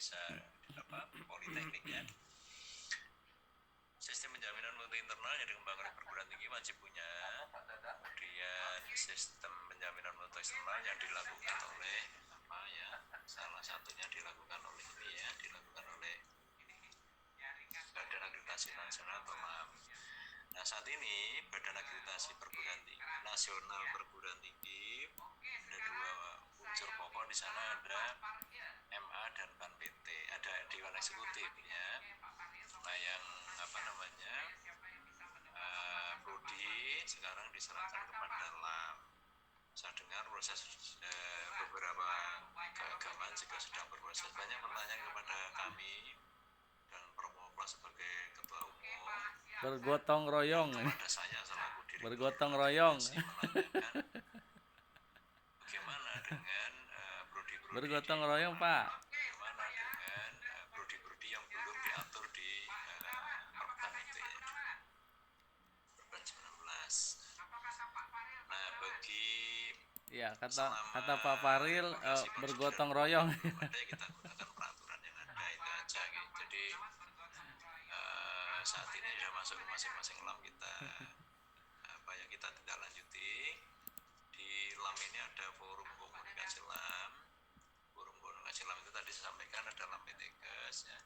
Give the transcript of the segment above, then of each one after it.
bisa politeknik ya. Sistem penjaminan mutu internal yang dikembangkan oleh perguruan tinggi wajib punya. Kemudian sistem penjaminan mutu eksternal yang dilakukan oleh salah satunya dilakukan oleh Badan Akreditasi Nasional atau MAM. Nah, saat ini Badan Akreditasi Perguruan Tinggi Nasional Perguruan Tinggi ada dua unsur pokok di sana, ada MA dan PAN PT, ada Dewan Eksekutifnya. Nah, yang prodi sekarang diserahkan kepada LAM. Saya dengar proses beberapa keagamaan juga sedang berproses. Banyak pertanyaan kepada kami dan Promopla sebagai ketua umum. Bergotong royong. Kepada saya selaku direktur. Bergotong royong. Bagaimana dengan prodi-prodi? Bergotong royong, Pak. Bagaimana dengan prodi-prodi yang belum diatur di Perpres itu ya? Perpres 19. Nah, bagi kata Pak Faril bergotong royong. Kita gunakan peraturan yang ada itu aja gitu. Jadi saat ini sudah masuk ke masing-masing LAM kita. Kita tindak lanjuti. Di LAM ini ada forum komunikasi LAM. Forum komunikasi LAM itu tadi saya sampaikan ada LAM PTKes ya.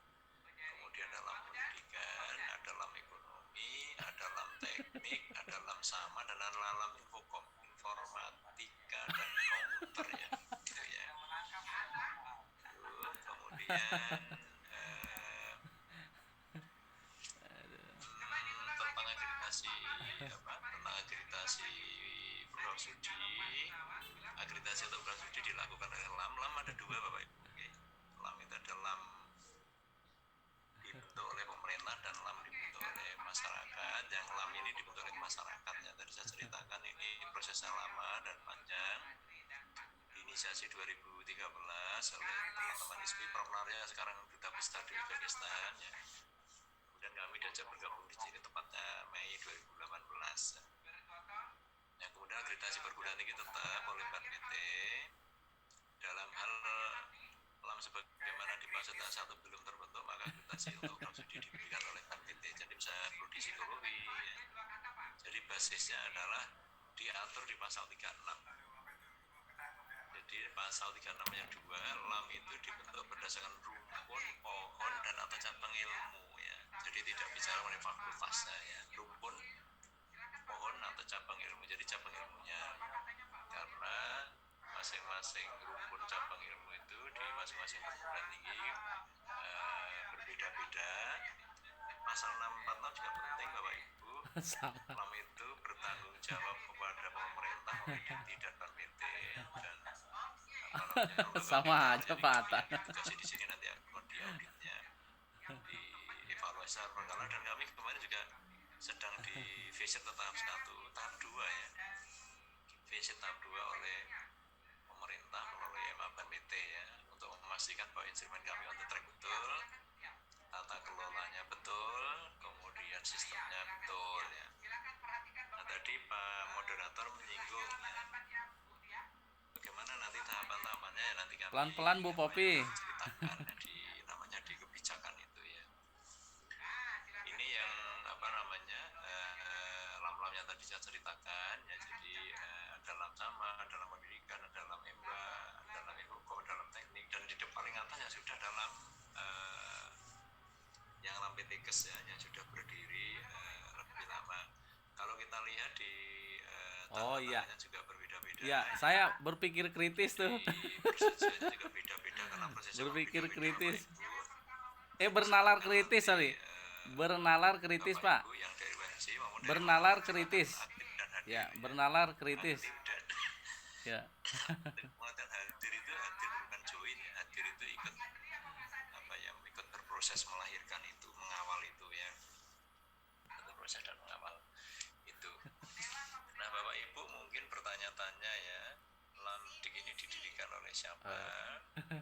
Kemudian ada LAM pendidikan, ada LAM ekonomi, ada LAM teknik, ada LAM sama, dan ada LAM infokom, informatika dan komputer ya. Gitu ya. Kemudian tentang akreditasi program studi, akreditasi untuk program studi dilakukan oleh LAM. LAM ada dua Bapak Ibu. LAM itu ada LAM dibentuk oleh pemerintah dan LAM dibentuk oleh masyarakat. Yang LAM ini dibentuk oleh masyarakat ya. Tadi saya ceritakan ini prosesnya lama dan panjang. Inisiasi 2013 oleh teman-teman ISPI, programnya sekarang Duta Besar di Uzbekistan ya. Kemudian kami diajak bergabung di sini tepatnya Mei 2018 ya. Yang kemudian akreditasi perguruan tinggi tetap oleh PAN PT dalam hal LAM sebagaimana dimaksud satu belum terbentuk, maka akreditasi untuk program studi diberikan oleh PAN PT. Jadi misalnya prodi psikologi ya. Jadi basisnya adalah diatur di pasal 36. Jadi pasal 36 yang 2, LAM itu dibentuk berdasarkan rumpun, pohon, dan atau cabang ilmu ya. Jadi tidak bicara mengenai fakultasnya ya. Rumpun, pohon, atau cabang ilmu. Jadi cabang ilmunya. Karena masing-masing rumpun cabang ilmu itu di masing-masing perguruan tinggi berbeda-beda. Pasal 646 juga penting Bapak Ibu. LAM itu bertanggung jawab kepada pemerintah, Mendikti dan PAN PT dan sama aja Pak Atta. Di sini nanti akan diauditnya, dievaluasi berkala, dan kami kemarin juga sedang di visit tahap 1, tahap 2 ya. Visit tahap 2 oleh pemerintah melalui MA PAN PT ya, untuk memastikan bahwa instrumen kami on the track betul, tata kelolanya betul, kemudian sistemnya betul ya. Nah, tadi Pak moderator menyinggung ya, bagaimana nanti tahapan-tahapannya ya, nanti kami pelan-pelan Bu Popi ceritakan namanya di kebijakan itu ya. Ini yang LAM-LAM yang tadi saya ceritakan ya. Jadi ada LAM sama, ada LAM pendidikan, ada LAM MBA, ada LAM infokom, ada LAM teknik, dan di paling atas yang sudah dalam yang LAM PTKes ya, yang sudah berdiri lebih lama. Kalau kita lihat di tahapannya juga berbeda-beda. Ya, saya berpikir kritis tuh. Prosesnya juga beda-beda karena prosesnya berpikir kritis. Bernalar kritis sorry. Bernalar kritis Pak. Bernalar kritis. Ya, bernalar kritis. Ya. Pengertian hadir itu hadir bukan join ya. Hadir itu ikut ikut berproses melahirkan itu, mengawal itu ya. Berproses dan mengawal itu. Nah, Bapak Ibu mungkin bertanya-tanya ya, LAMDIK ini didirikan oleh siapa?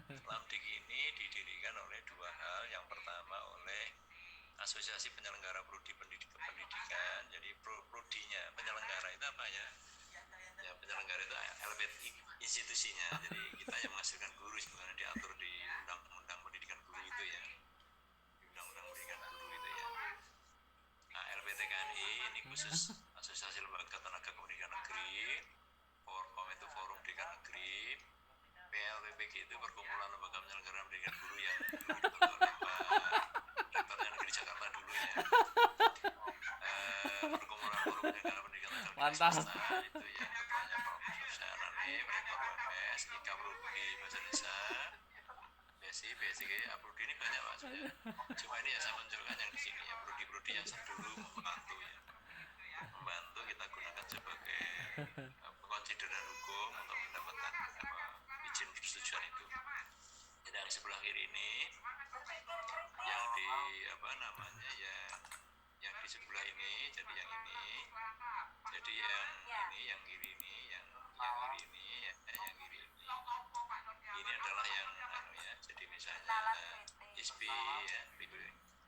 LAMDIK ini didirikan oleh dua hal. Yang pertama oleh Asosiasi Penyelenggara Prodi Pendidikan. Jadi prodinya, penyelenggara itu apa ya? Ya, penyelenggara itu LPT institusinya. Jadi kita yang menghasilkan guru sebenarnya diatur di Undang-Undang Pendidikan Guru khusus Asosiasi Lembaga Tenaga Pendidikan Negeri, Forkom itu Forum Pendidikan Negeri, PLPPG itu Perkumpulan Lembaga Penyelenggaraan Pendidikan Guru yang dulu dibentuk oleh Pak Rektornya Negeri Jakarta dulu ya. Perkumpulan Forum Penyelenggaraan Pendidikan Negeri Mantap. Swasta itu yang ketuanya Profesor Syanani, Rektor UMS, IKA Prodi Bahasa Indonesia, BSI, Prodi ini banyak Pak. Cuma ini ya saya munculkan yang di sini ya, prodi-prodi yang dulu membantu ya. Membantu kita gunakan sebagai konsideran hukum untuk mendapatkan izin persetujuan itu. Jadi yang sebelah kiri ini yang di yang di sebelah ini, jadi yang ini, jadi yang kiri ini, yang kiri ini, yang kiri ini adalah yang ya, jadi misalnya ISPI ya,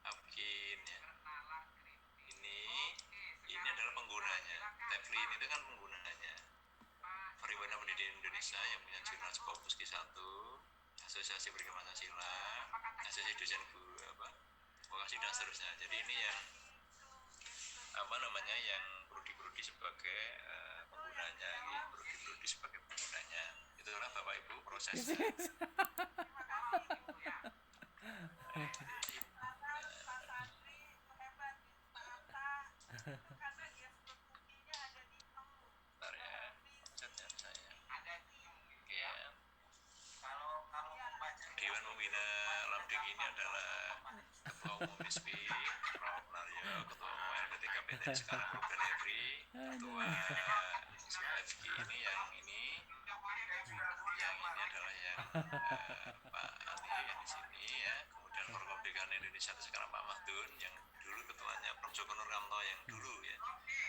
Apkin ya, ini adalah penggunanya. Teflin itu kan penggunanya. Perhimpunan Pendidikan Indonesia yang punya jurnal Scopus Q1, Asosiasi Pendidikan Pancasila, Asosiasi Dosen Guru vokasi dan seterusnya. Jadi ini yang yang prodi-prodi sebagai penggunanya, prodi-prodi sebagai penggunanya. Itulah Bapak Ibu prosesnya. Dewan Pembina Lamdik ini adalah Ketua Umum ISPI, Prof. Naryo, Ketua Umum LPTKPT sekarang Prof. Danefri, Ketua FG ini yang ini adalah yang Pak Ali yang di sini ya. Kemudian Forum Pendidikan Indonesia itu sekarang Pak Mahdun, yang dulu ketuanya Prof. Joko Nurkamto yang dulu ya.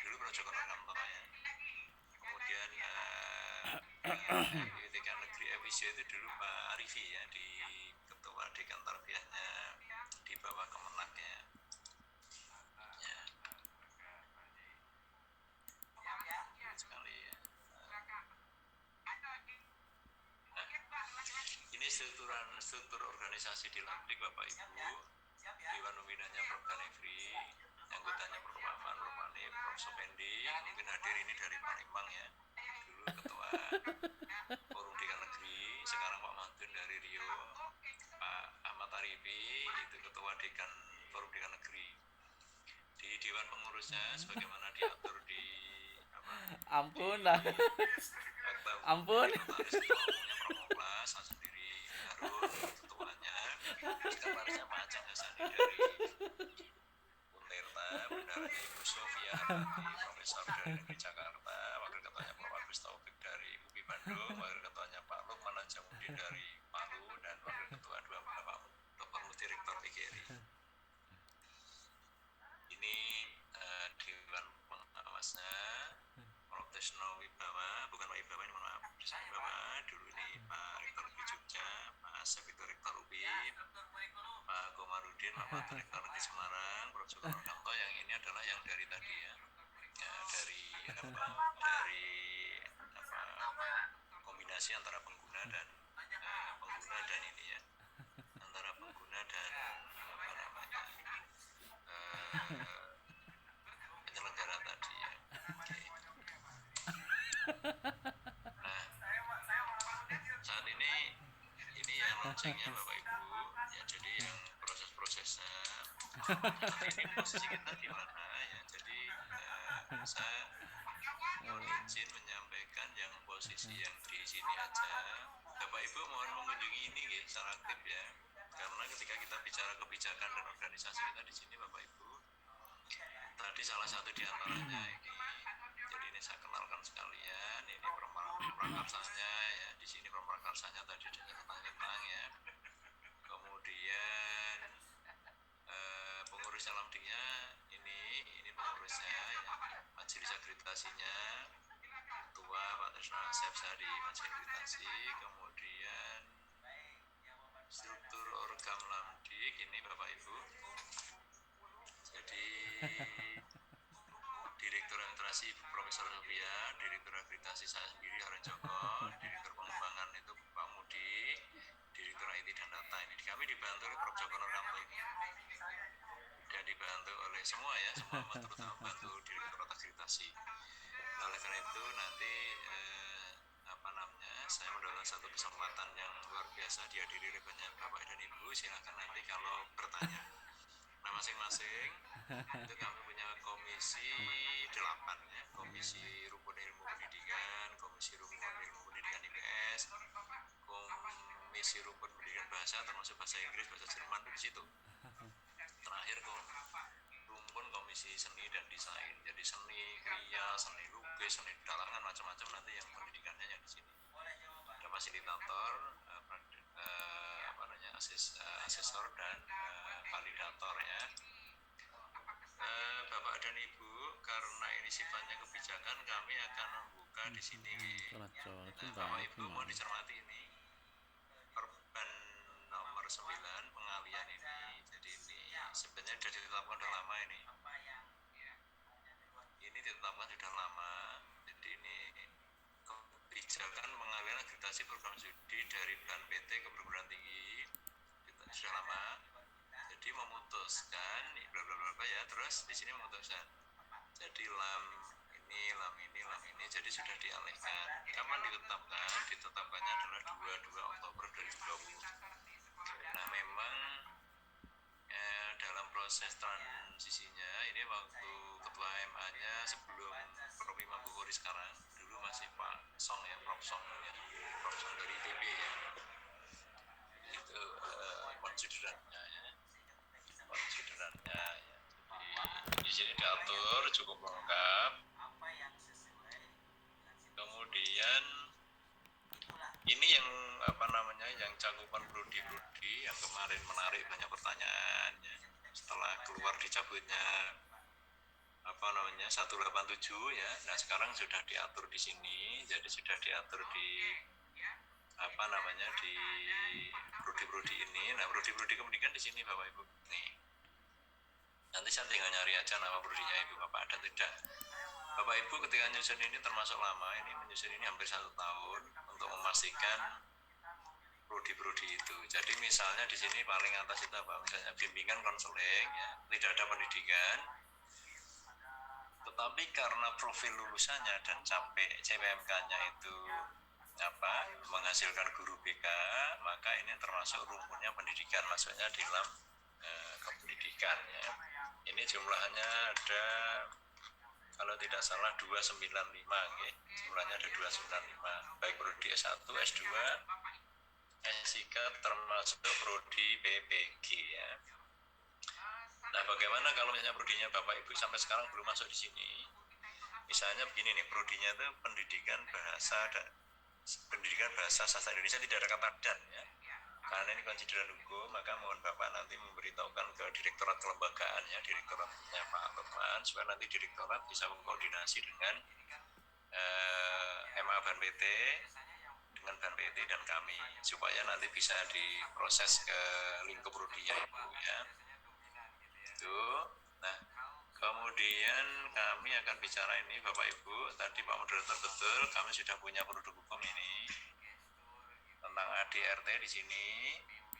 Dulu Prof. Joko Nurkamto ya. Kemudian Pendidikan Negeri Evisio itu dulu Pak Arifi ya, di Ketua Dekan Tarbiyahnya di bawah Kemenak ya. Sekali ya. Ini struktur organisasi di Lamdik Bapak Ibu. Dewan Pembinanya Prof. Danefri, anggotanya Prof. Afan, Prof. Hanif, Prof. Sopendi, mungkin hadir ini dari Palembang ya. Dulu Ketua Forum Pendidikan Negeri, sekarang Pak Mahdun dari Rio, Pak Ahmad Arifi itu Ketua Dekan Forum Pendidikan Negeri. Di Dewan Pengurusnya sebagaimana diatur di Ampun lah. Ampun. Promoplas sendiri Harun ketuanya, sekretarisnya Pak Ajeng Hasani dari Untirta, Bendara Ibu Sofia Profesor dari Negeri Jakarta, wakil ketuanya Prof. Agus Taufik dari UPI Bandung, wakil ketuanya Pak Lukman Najamudin dari Palu, dan wakil ketua 2 Pak Dr. Muti Rektor PGRI. Ini Dewan Pengawasnya Prof. Tesno Wibawa, bukan Pak Wibawa ini, mohon maaf, Tesno Wibawa, dulu ini Pak Rektor Negeri Jogja, Pak Asep itu Rektor UPI, Pak Komarudin, Pak Rektor Negeri Semarang, Prof. Joko Nurkamto, yang ini adalah yang dari tadi ya, dari kombinasi antara pengguna dan ini ya, antara pengguna dan penyelenggara tadi ya. Nah, saat ini yang launchingnya Bapak Ibu ya, jadi yang proses-prosesnya ini posisi kita di mana ya, jadi saya izin menyampaikan yang posisi yang di sini aja. Bapak Ibu mohon mengunjungi ini ya, secara aktif ya, karena ketika kita bicara kebijakan dan organisasi kita di sini Bapak Ibu, tadi salah satu di antaranya ini, jadi ini saya kenalkan sekalian, ini prakarshanya ya, di sini prakarshanya tadi tentang ya, kemudian pengurus Lamdiknya ini pengurusnya ya, majelis akreditasinya ketua Pak Tresno Asep Sari, majelis akreditasi, kemudian struktur organ Lamdik ini Bapak Ibu, jadi Direktur Administrasi Profesor Sofia, Direktur Akreditasi saya sendiri Harun Joko, Direktur Pengembangan itu Pak Mudi, Direktur IT dan Data ini kami dibantu oleh Prof. Joko Nurkamto ini, dan dibantu oleh semua ya, semua terutama bantu Direktur implementasi. Nah, oleh karena itu nanti saya mendapatkan satu kesempatan yang luar biasa dihadiri oleh banyak bapak dan ibu. Silakan nanti kalau bertanya. Nah, masing-masing itu kami punya komisi 8 ya, komisi rukun ilmu pendidikan, komisi rukun ilmu pendidikan IPS, komisi rukun pendidikan bahasa termasuk bahasa Inggris, bahasa Jerman di situ. Terakhir rumpun komisi seni dan desain. Jadi seni kriya, seni lukis, seni dalangan, macam-macam nanti yang pendidikannya yang di sini. Ada fasilitator, asesor dan validator ya. Bapak dan Ibu, karena ini sifatnya kebijakan, kami akan membuka di sini. Nah, Bapak Ibu mohon dicermati ini. Perban nomor 9 pengalian ini. Jadi ini sebenarnya sudah ditetapkan sudah lama ini. Ini ditetapkan sudah lama. Jadi ini kebijakan pengalian akreditasi program studi dari BNPT ke perguruan tinggi sudah lama. Jadi memutuskan bla bla bla ya, terus di sini memutuskan. Jadi lam ini jadi sudah dialihkan. Kapan ditetapkan? Ditetapkannya adalah 22 Oktober 2020. Nah, memang dalam proses transisinya ini waktu ketua MA-nya sebelum Prof. Imam Bukhari sekarang, dulu masih Pak Song ya, Prof. Song ya, Prof. Song dari ITB ya. Itu konsiderannya ya. Jadi di sini diatur cukup lengkap. Kemudian ini yang yang cakupan prodi-prodi yang kemarin menarik banyak pertanyaan ya. Setelah keluar dicabutnya 187 ya. Nah, sekarang sudah diatur di sini. Jadi sudah diatur di di prodi-prodi ini. Nah, prodi-prodi pendidikan di sini Bapak Ibu. Nih. Nanti saya tinggal nyari aja nama prodinya Ibu Bapak ada tidak. Bapak Ibu ketika nyusun ini termasuk lama, ini menyusun ini hampir 1 tahun untuk memastikan prodi-prodi itu. Jadi misalnya di sini paling atas itu apa? Misalnya bimbingan konseling, ya, tidak ada pendidikan. Tetapi karena profil lulusannya dan capek CPMK-nya itu menghasilkan guru BK, maka ini termasuk rumputnya pendidikan, maksudnya di dalam kependidikan ya. Ini jumlahnya ada kalau tidak salah 295 ya. Jumlahnya ada 295 baik prodi S1, S2, S3 termasuk prodi PPG ya. Nah, bagaimana kalau misalnya prodinya Bapak Ibu sampai sekarang belum masuk di sini? Misalnya begini nih, prodinya itu pendidikan bahasa sastra Indonesia, tidak ada kata dan ya. Karena ini konsideran hukum, maka mohon Bapak nanti memberitahukan ke Direktorat Kelembagaan ya, Direktoratnya Pak Lukman, supaya nanti Direktorat bisa mengkoordinasi dengan MA BNPT, dengan BNPT dan kami, supaya nanti bisa diproses ke lingkup prodinya Ibu ya. Itu. Nah, kemudian kami akan bicara ini Bapak Ibu, tadi Pak Moderator betul, kami sudah punya produk hukum ini tentang ADRT di sini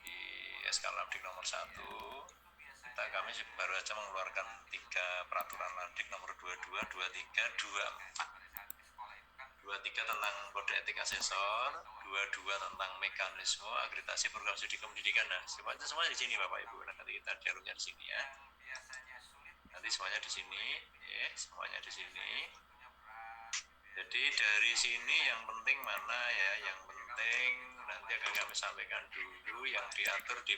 di SK Labdik nomor 1. Kami baru saja mengeluarkan 3 peraturan Labdik nomor 22, 23, 23 tentang kode etik asesor, 22 tentang mekanisme akreditasi program studi pendidikan. Nah, semuanya di sini Bapak Ibu. Nanti kita dialognya di sini ya. Nanti semuanya di sini, ya, semuanya di sini. Jadi dari sini yang penting mana ya? Yang penting nanti akan kami sampaikan dulu yang diatur di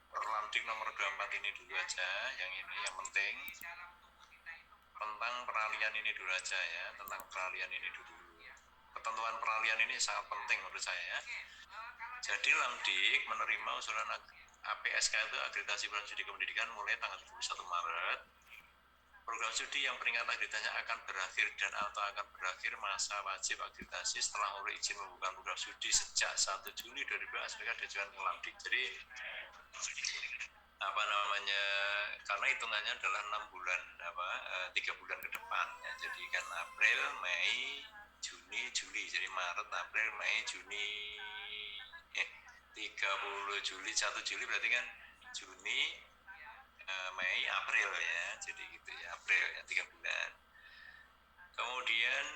Perlamdik nomor 24 ini dulu aja. Yang ini yang penting tentang peralihan ini dulu aja ya, tentang peralihan ini dulu. Ketentuan peralihan ini sangat penting menurut saya ya. Jadi Lamdik menerima usulan APSK itu akreditasi program studi pendidikan mulai tanggal 21 Maret. Program studi yang peringkat akreditasinya akan berakhir dan atau akan berakhir masa wajib akreditasi setelah oleh izin membuka program studi sejak 1 Juli 2020 sebagai ajuan ke Lamdik. Jadi karena hitungannya adalah 6 bulan 3 bulan ke depan ya. Jadi kan April, Mei, Juni, Juli. Jadi Maret, April, Mei, Juni 30 Juli, 1 Juli berarti kan Juni, Mei, April ya. Jadi gitu ya, April ya 3 bulan. Kemudian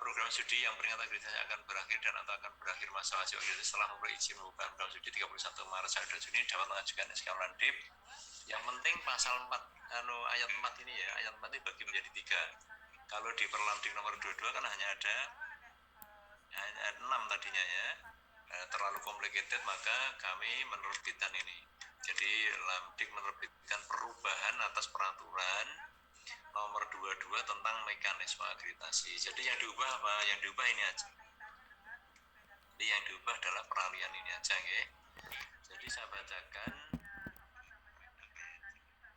program studi yang peringatan akreditasi akan berakhir dan atau akan berakhir masa wajib akreditasi setelah memperoleh izin membuka program studi 31 Maret sampai 2 Juni dapat mengajukan SK Landip. Yang penting pasal 4 ayat 4 ini ya, ayat 4 ini bagi menjadi 3. Kalau di Perlamdik nomor 22 kan hanya ada 6 tadinya ya. Terlalu complicated, maka kami menerbitkan ini. Jadi Lamdik menerbitkan perubahan atas peraturan nomor 22 tentang mekanisme akreditasi. Jadi yang diubah apa? Yang diubah ini aja. Jadi yang diubah adalah peralihan ini aja, ya. Jadi saya bacakan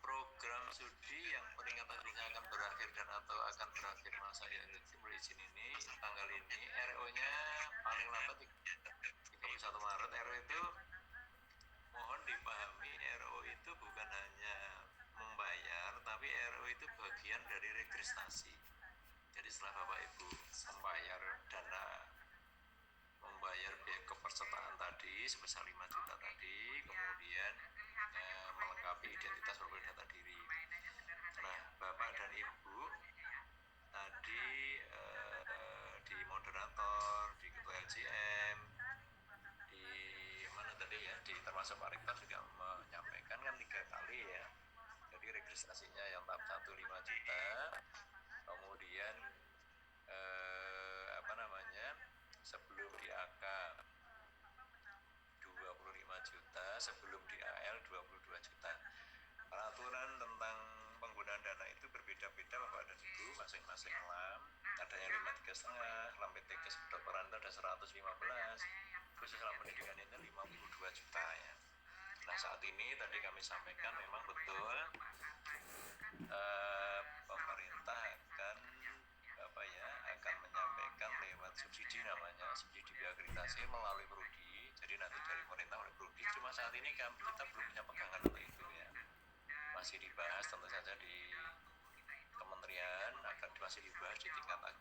program studi yang peringatan akreditasi akan berakhir dan atau akan berakhir masa izin ini tanggal ini. RO-nya paling lambat 31 Maret. RO itu mohon dipahami, RO itu bukan hanya membayar, tapi RO itu bagian dari registrasi. Jadi setelah Bapak Ibu membayar biaya kepesertaan tadi sebesar 5 juta tadi, kemudian melengkapi identitas berbagai data diri. Nah, Bapak dan Ibu tadi di moderator, di ketua LJM, di mana tadi ya, di termasuk Pak Rektor juga menyampaikan kan 3 kali ya. Jadi registrasinya yang tahap 1 5 juta, kemudian sebelum di AK 25 juta, sebelum di AL 22 juta. Peraturan tentang penggunaan dana itu berbeda-beda Bapak dan Ibu, masing-masing LAM. Ada yang 53,5, LAM PTK kedokteran itu ada 115, khusus LAM pendidikan itu 52 juta ya. Nah, saat ini tadi kami sampaikan memang betul pemerintah akan menyampaikan lewat subsidi, namanya subsidi biaya akreditasi melalui Prodi. Jadi nanti dari pemerintah oleh Prodi. Cuma saat ini kita belum punya pegangan untuk itu ya. Masih dibahas tentu saja di kementerian, akan masih dibahas di tingkat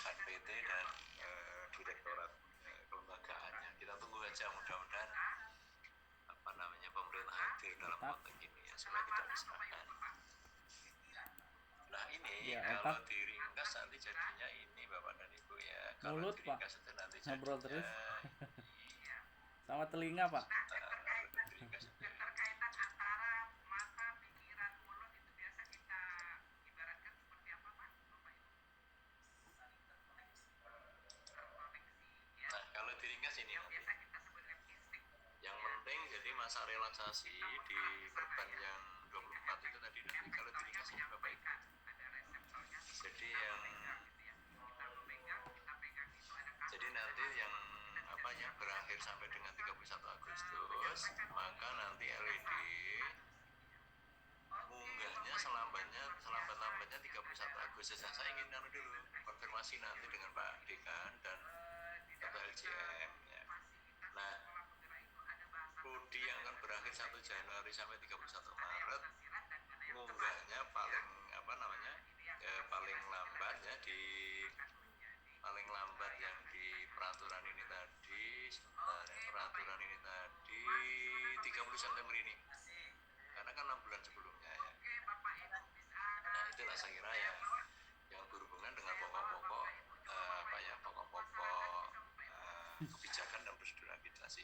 HPT dan direktorat kelembagaannya. Kita tunggu aja, mudah-mudahan pemerintah hadir dalam konteks ini ya, supaya tidak diserahkan. Nah ini ya, kalau diringkas nanti jadinya ini Bapak dan Ibu ya. Mulut kalau Pak, itu nanti ngobrol terus iya. sama telinga Pak. Nah kalau diringkas ini nanti yang penting jadi masa relaksasi di perban yang 24 itu tadi nanti kalau diringkas ini Bapak Ibu. Jadi nanti yang berakhir sampai dengan 31 Agustus, maka nanti LED munggahnya selambat-lambatnya 31 Agustus. Saya ingin dulu konfirmasi nanti dengan Pak Dekan dan Ketua LJM ya. Nah, Prodi yang akan berakhir 1 Januari sampai 31 Maret munggahnya paling lambat ya, paling lambat yang di peraturan ini tadi, peraturan ini tadi 30 September ini, karena kan 6 bulan sebelumnya ya. Nah itulah saya kira yang berhubungan dengan pokok-pokok kebijakan dan prosedur akreditasi.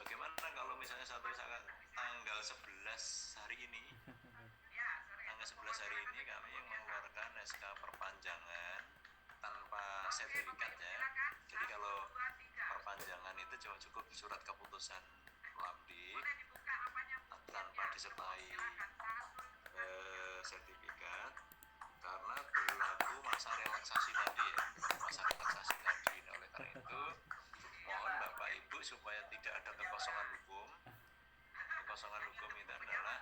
Bagaimana kalau misalnya tanggal 11 hari ini kami yang mengeluarkan SK perpanjangan tanpa sertifikatnya. Jadi kalau perpanjangan itu cuma cukup surat keputusan Lamdik tanpa disertai sertifikat, karena berlaku masa relaksasi tadi ya, oleh karena itu mohon Bapak Ibu supaya tidak ada kekosongan hukum itu adalah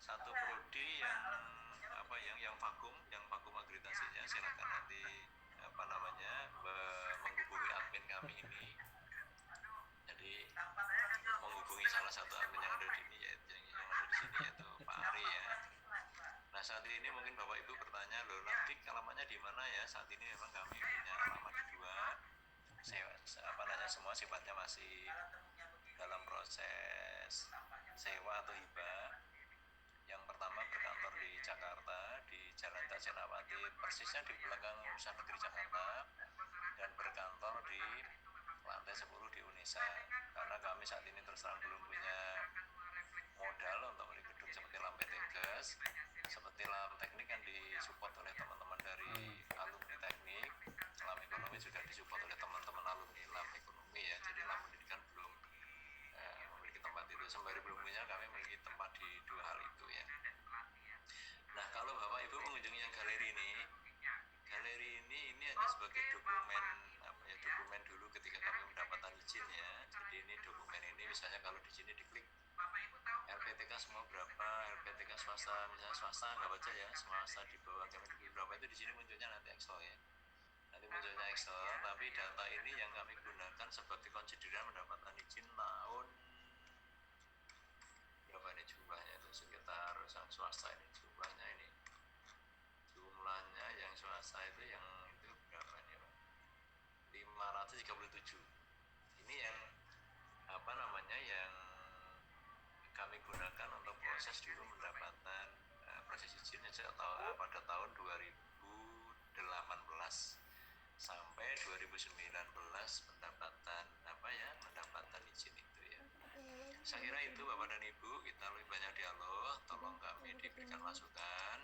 satu prodi yang vakum akreditasinya, silakan nanti menghubungi admin kami ini. Jadi menghubungi salah satu admin yang ada di sini yaitu Pak Ari ya. Nah saat ini mungkin Bapak Ibu bertanya, loh nanti alamatnya di mana ya? Saat ini memang kami punya alamat di 2, semua sifatnya masih dalam proses sewa atau hibah. Yang pertama berkantor di Jakarta, di Jalan Tajenawati, persisnya di belakang Urusan Negeri Jakarta, dan berkantor di lantai 10 di Unesa. Karena kami saat ini terus terang belum punya modal untuk beli gedung seperti LAM Tegas, seperti LAM Teknik yang disupport oleh teman-teman dari alumni teknik. LAM Ekonomi juga disupport oleh teman-teman alumni LAM Ekonomi ya. Jadi LAM Pendidikan belum memiliki tempat itu. Sembari belum punya, kami memiliki tempat di dua hal itu ya. Nah, kalau Bapak Ibu mengunjungi yang galeri ini hanya sebagai dokumen dokumen dulu ketika kami mendapatkan izin ya. Jadi ini dokumen ini misalnya kalau di sini diklik LPTK semua berapa, LPTK swasta misalnya swasta nggak baca ya, swasta di bawah Kemendikbud berapa, itu di sini munculnya nanti Excel ya. Nanti munculnya Excel, tapi data ini yang kami gunakan sebagai konsideran mendapatkan izin tahun berapa ini jumlahnya, itu sekitar yang swasta ini jumlahnya yang swasta itu berapa nih Pak? 537. Ini yang yang kami gunakan untuk proses dulu mendapatkan proses izin pada tahun 2018 sampai 2019 mendapatkan izin itu ya. Saya kira itu Bapak dan Ibu, kita lebih banyak dialog, tolong kami diberikan masukan.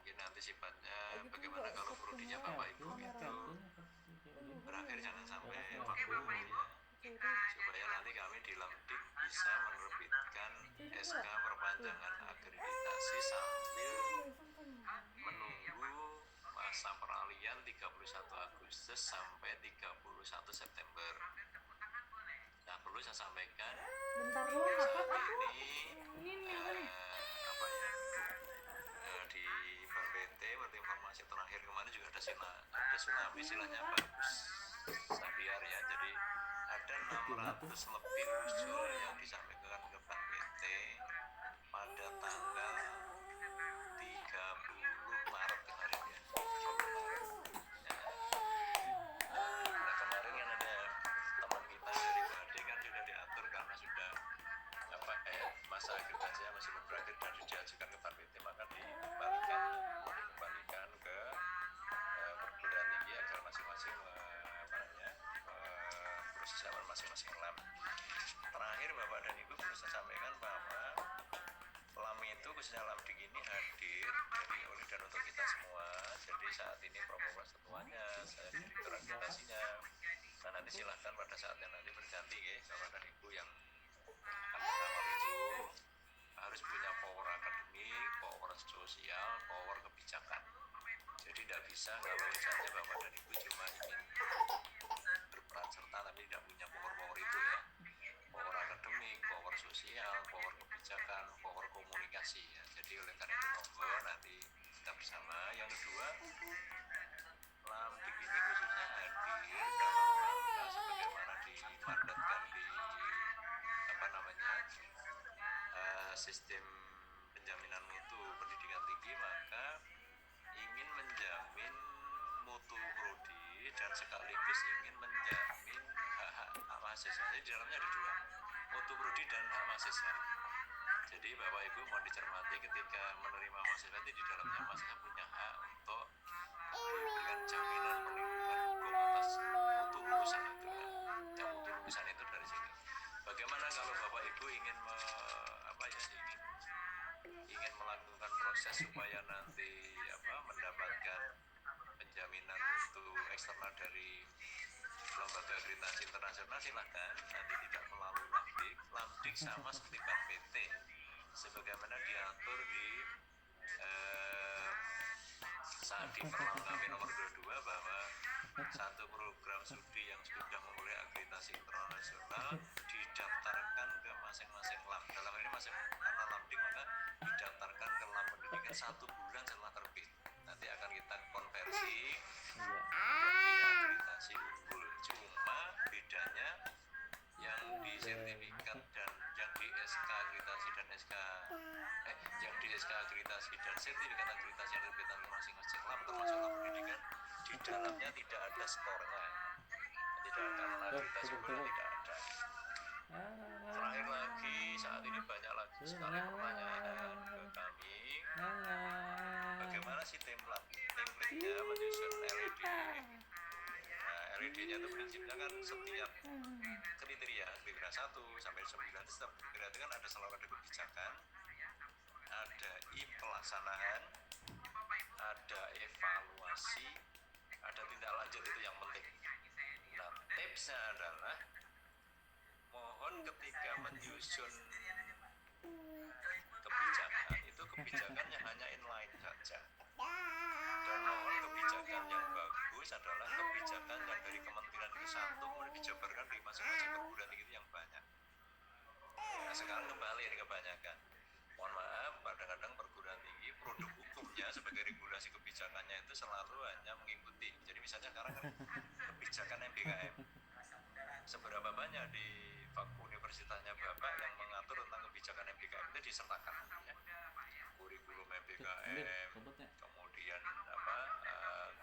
Mungkin nanti sifatnya bagaimana kalau prodinya Bapak Ibu itu berakhir jangan sampai vakum ya. Supaya nanti kami di Lamdik bisa menerbitkan SK perpanjangan akreditasi sambil menunggu masa peralihan 31 Agustus sampai 31 September. Nah, perlu saya sampaikan saat ini di BNPT menurut informasi terakhir kemarin juga ada tsunami, istilahnya bagus Sabiar ya. Jadi ada 600 lebih usul yang disampaikan ke BNPT pada tanggal 30 Maret kemarin ya. Nah, kemarin kan ada teman kita dari BAD kan sudah diatur karena sudah masa akreditasinya masih belum berakhir dan diajukan ke BNPT, maka dikembalikan ke perguruan tinggi agar masing-masing proses masing-masing LAM. Terakhir Bapak dan Ibu perlu saya sampaikan bahwa LAM itu khususnya Lamdik ini hadir dari oleh dan untuk kita semua. Jadi saat ini promosi ketuanya, saya direktur akreditasinya. Nah, nanti silahkan pada saat yang nanti berganti ya, Bapak dan Ibu yang awal itu harus punya power akademik, power sosial, power kebijakan. Jadi tidak bisa kalau misalnya Bapak dan Ibu cuma ingin berperan serta tapi tidak punya power itu ya. Power akademik, power sosial, power kebijakan, power komunikasi ya. Jadi oleh karena itu monggo nanti kita bersama. Yang kedua, Lamdik ini khususnya hadir dalam rangka sebagaimana dimandatkan di sistem penjaminan mutu pendidikan tinggi, maka ingin menjamin mutu prodi dan sekaligus ingin menjamin hak mahasiswa. Jadi di dalamnya ada dua, mutu prodi dan hak mahasiswa. Jadi Bapak Ibu mohon dicermati ketika menerima mahasiswa di dalamnya mahasiswa punya hak untuk diberikan jaminan perlindungan hukum atas mutu lulusan itu. Dan mutu lulusan itu dari sini. Bagaimana kalau Bapak Ibu ingin ingin melakukan proses supaya nanti mendapatkan penjaminan mutu eksternal dari lembaga akreditasi internasional, silahkan nanti tidak melalui Lamdik. Lamdik sama seperti BNPT sebagaimana diatur di saat di Perlam kami nomor 22 bahwa satu program studi yang sudah memulai akreditasi internasional didaftarkan ke masing-masing LAM. Dalam ini karena Lamdik maka didaftarkan ke LAM pendidikan 1 bulan setelah terbit. Nanti akan kita konversi menjadi akreditasi unggul. Cuma bedanya yang di sertifikat dan yang di SK akreditasi dan yang di SK akreditasi dan sertifikat akreditasi yang diterbitkan oleh masing-masing LAM termasuk LAM pendidikan, di dalamnya tidak ada skornya, tidak akan akreditasi unggul, tidak ada. Terakhir lagi, saat ini banyak lagi sekali pertanyaan ke kami, bagaimana formulasi template-nya menyusun LED. Nah, LED-nya itu prinsipnya kan setiap kriteria 1 sampai 9 setiap kriteria itu kan ada selalu ada kebijakan, ada pelaksanaan, ada evaluasi, ada tindak lanjut, itu yang penting. Nah, tipsnya adalah mohon ketika menyusun kebijakan itu kebijakannya hanya inline saja, dan mohon kebijakan yang bagus adalah kebijakan yang dari kementerian itu satu kemudian dijabarkan di masing-masing perguruan tinggi itu yang banyak. Nah, sekarang kembali ini kebanyakan, mohon maaf, kadang-kadang perguruan tinggi produk hukumnya sebagai regulasi kebijakannya itu selalu hanya mengikuti. Jadi misalnya sekarang kan kebijakan MBKM, seberapa banyak di universitasnya Bapak yang mengatur tentang kebijakan MBKM itu disertakan, ya. Kurikulum MBKM, kemudian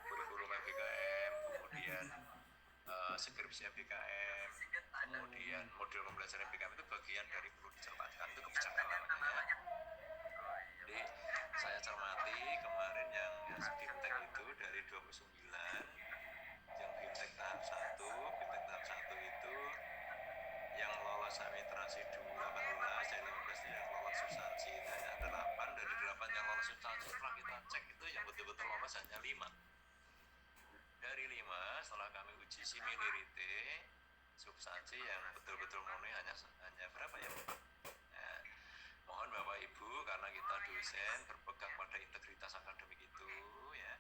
kurikulum MBKM, kemudian skripsi MBKM, kemudian model pembelajaran MBKM itu bagian dari perlu disertakan, itu kebijakan namanya. Jadi saya cermati kemarin yang BIMTEK itu dari 29, yang BIMTEK tahap 1 itu yang lolos administrasi 18, yang 15 yang lolos substansi itu hanya 8, dari 8 yang lolos substansi setelah kita cek itu yang betul-betul lolos hanya 5. Dari 5 setelah kami uji similarity substansi yang betul-betul memenuhi hanya berapa ya, Bu? Ya, mohon Bapak Ibu, karena kita dosen berpegang pada integritas akademik itu, ya,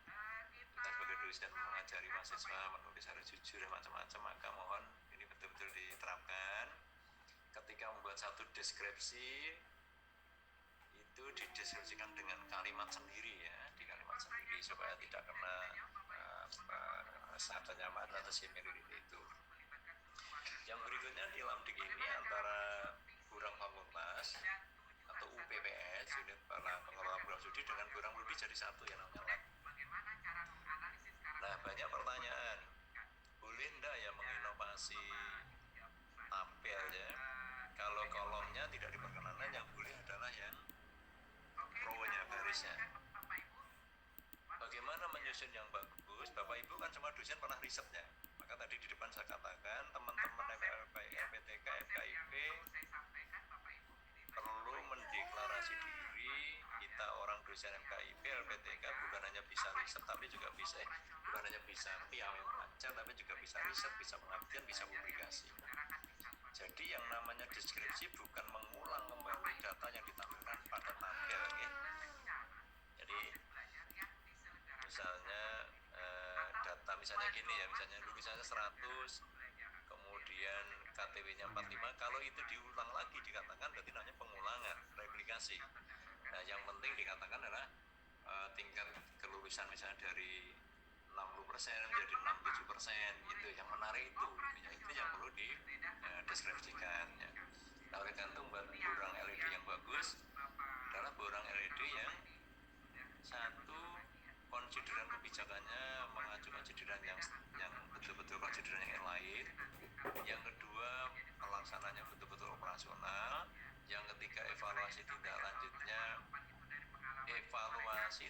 kita sebagai dosen mengajari mahasiswa menulis harus jujur macam-macam, maka mohon ini betul-betul diterapkan. Ketika membuat satu deskripsi itu dideskripsikan dengan kalimat sendiri, ya, di kalimat sendiri supaya tidak kena adanya makna atau similarity itu. Yang berikutnya di Lamdik ini antara kurang fakultas atau UPPS, unit pengelola program studi, dengan kurang lebih jadi satu yang namanya lab. Nah, banyak pertanyaan, boleh enggak ya menginovasi tabel, ya, kalau kolomnya tidak diperkenankan, yang boleh adalah yang row-nya, barisnya. Bagaimana menyusun yang bagus? Bapak Ibu kan semua dosen pernah risetnya. Maka tadi di depan saya katakan teman-teman LPTK, FKIP perlu mendeklarasi diri. Kita orang dosen FKIP, LPTK bukan hanya bisa riset tapi juga bisa bukan hanya bisa piawai lancar tapi juga bisa riset, bisa pengabdian, bisa publikasi. Jadi yang namanya deskripsi bukan mengulang kembali data yang ditampilkan pada tabel, ya. Jadi misalnya data misalnya gini, ya, misalnya lulusannya 100, kemudian KTW-nya 45, kalau itu diulang lagi dikatakan berarti namanya pengulangan, replikasi. Nah, yang penting dikatakan adalah tingkat kelulusan misalnya dari 60% menjadi 67%, gitu. Yang menarik itu yang perlu dideskripsikan, ya. Nah, oleh karena itu buat borang LED yang bagus adalah borang LED yang satu, konsideran kebijakannya mengacu konsideran yang betul-betul konsideran yang lain. Yang kedua, pelaksananya betul-betul operasional. Yang ketiga, evaluasi tindak lanjutnya, evaluasi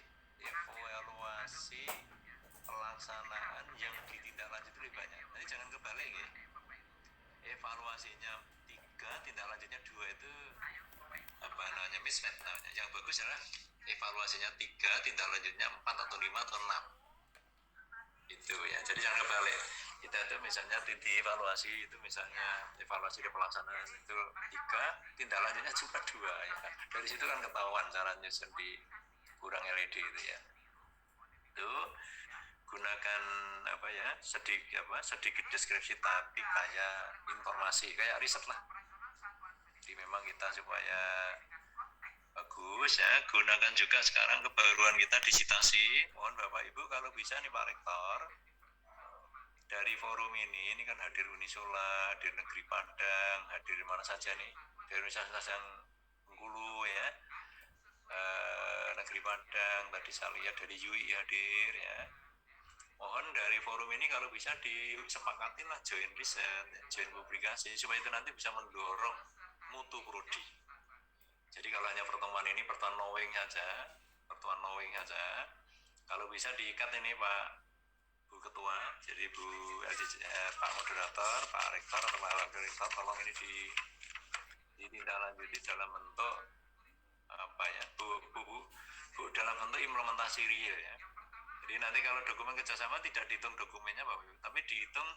pelaksanaan yang ditindaklanjuti lebih banyak. Jadi jangan kebalik, ya. Evaluasinya 3, tindak lanjutnya 2, itu apa namanya, mismatch namanya. Yang bagus adalah evaluasinya 3, tindak lanjutnya 4 atau 5 atau 6. Itu, ya. Jadi jangan kebalik. Kita itu misalnya di evaluasi itu misalnya evaluasi di pelaksanaan itu 3, tindak lanjutnya cuma 2, ya. Dari situ kan ketahuan cara nyusun di kurang LED itu, ya. Itu gunakan sedikit deskripsi tapi kayak informasi, kayak riset lah. Jadi memang kita supaya bagus, ya, gunakan juga sekarang kebaruan kita digitasi. Mohon Bapak Ibu kalau bisa nih Pak Rektor, dari forum ini kan hadir Unisola, hadir Negeri Padang, hadir di mana saja nih, dari universitas yang Bengkulu, ya, Negeri Padang, tadi saya lihat dari UI hadir, ya. Mohon dari forum ini kalau bisa disepakatin lah join riset, join publikasi, supaya itu nanti bisa mendorong mutu prodi. Jadi kalau hanya pertemuan ini pertemuan knowing aja, Kalau bisa diikat ini Pak Bu Ketua, jadi Bu Pak Moderator, Pak Rektor atau Pak Wakil Rektor, tolong ini ditindaklanjuti dalam bentuk apa ya, Bu dalam bentuk implementasi real ya. Jadi nanti kalau dokumen kerjasama tidak dihitung dokumennya Pak Bu, tapi dihitung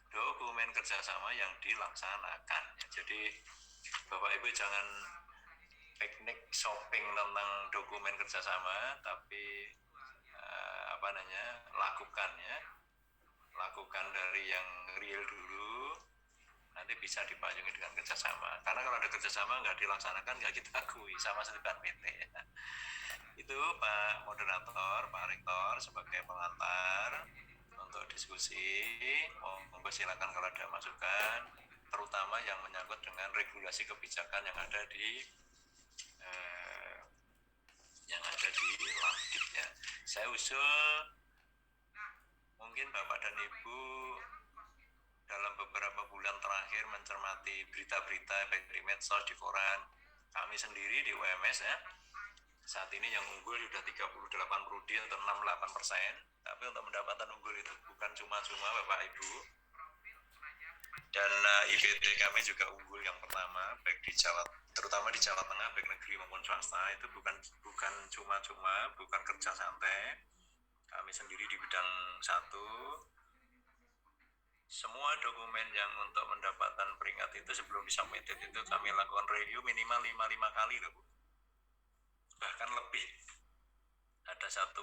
dokumen kerjasama yang dilaksanakan. Ya. Jadi Bapak Ibu jangan piknik shopping tentang dokumen kerjasama, tapi lakukan dari yang real dulu, nanti bisa dipayungi dengan kerjasama. Karena kalau ada kerjasama nggak dilaksanakan nggak kita akui, sama seperti PT. Itu Pak Moderator, Pak Rektor sebagai pengantar untuk diskusi. Monggo silakan kalau ada masukan, terutama yang menyangkut dengan regulasi kebijakan yang ada di Lamdik ya. Saya usul mungkin Bapak dan Ibu dalam beberapa bulan terakhir mencermati berita-berita baik di medsos, di koran, kami sendiri di UMS ya, saat ini yang unggul sudah 38 prodi atau 68%, tapi untuk mendapatkan unggul itu bukan cuma-cuma Bapak Ibu, dan IPT kami juga unggul yang pertama, baik di Jawa, terutama di Jawa Tengah, baik negeri maupun swasta, itu bukan cuma-cuma, bukan kerja santai. Kami sendiri di bidang 1, semua dokumen yang untuk mendapatkan peringkat itu sebelum disubmitted itu kami lakukan review minimal 5 kali loh Bu. Bahkan lebih. Ada satu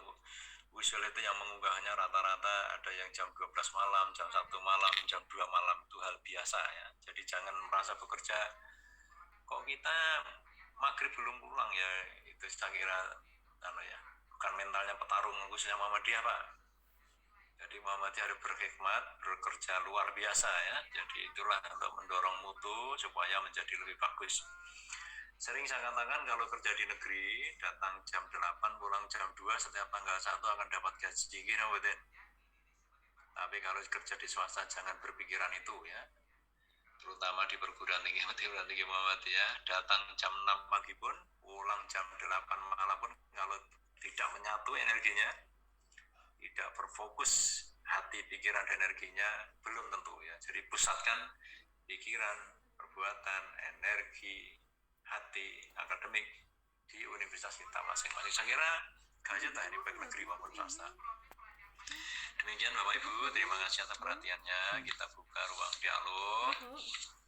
usul itu yang mengunggahnya rata-rata ada yang jam 12 malam, jam 1 malam, jam 2 malam, itu hal biasa ya. Jadi jangan merasa bekerja kok kita maghrib belum pulang ya, itu saya kira ya, bukan mentalnya petarung khususnya Muhammadiyah Pak. Jadi Muhammadiyah harus berhikmat, bekerja luar biasa ya. Jadi itulah untuk mendorong mutu supaya menjadi lebih bagus. Sering saya katakan kalau kerja di negeri, datang jam 8, pulang jam 2, setiap tanggal 1 akan dapat gaji tinggi. Tapi kalau kerja di swasta jangan berpikiran itu ya. Terutama di perguruan tinggi Muhammadiyah, datang jam 6 pagi pun, pulang jam 8 malam pun, kalau tidak menyatu energinya, tidak berfokus hati, pikiran, dan energinya, belum tentu ya. Jadi pusatkan pikiran, perbuatan, energi, hati, akademik di universitas kita masing-masing. Saya kira gajah ini baik negeri maupun swasta. Demikian Bapak Ibu, terima kasih atas perhatiannya. Kita buka ruang dialog.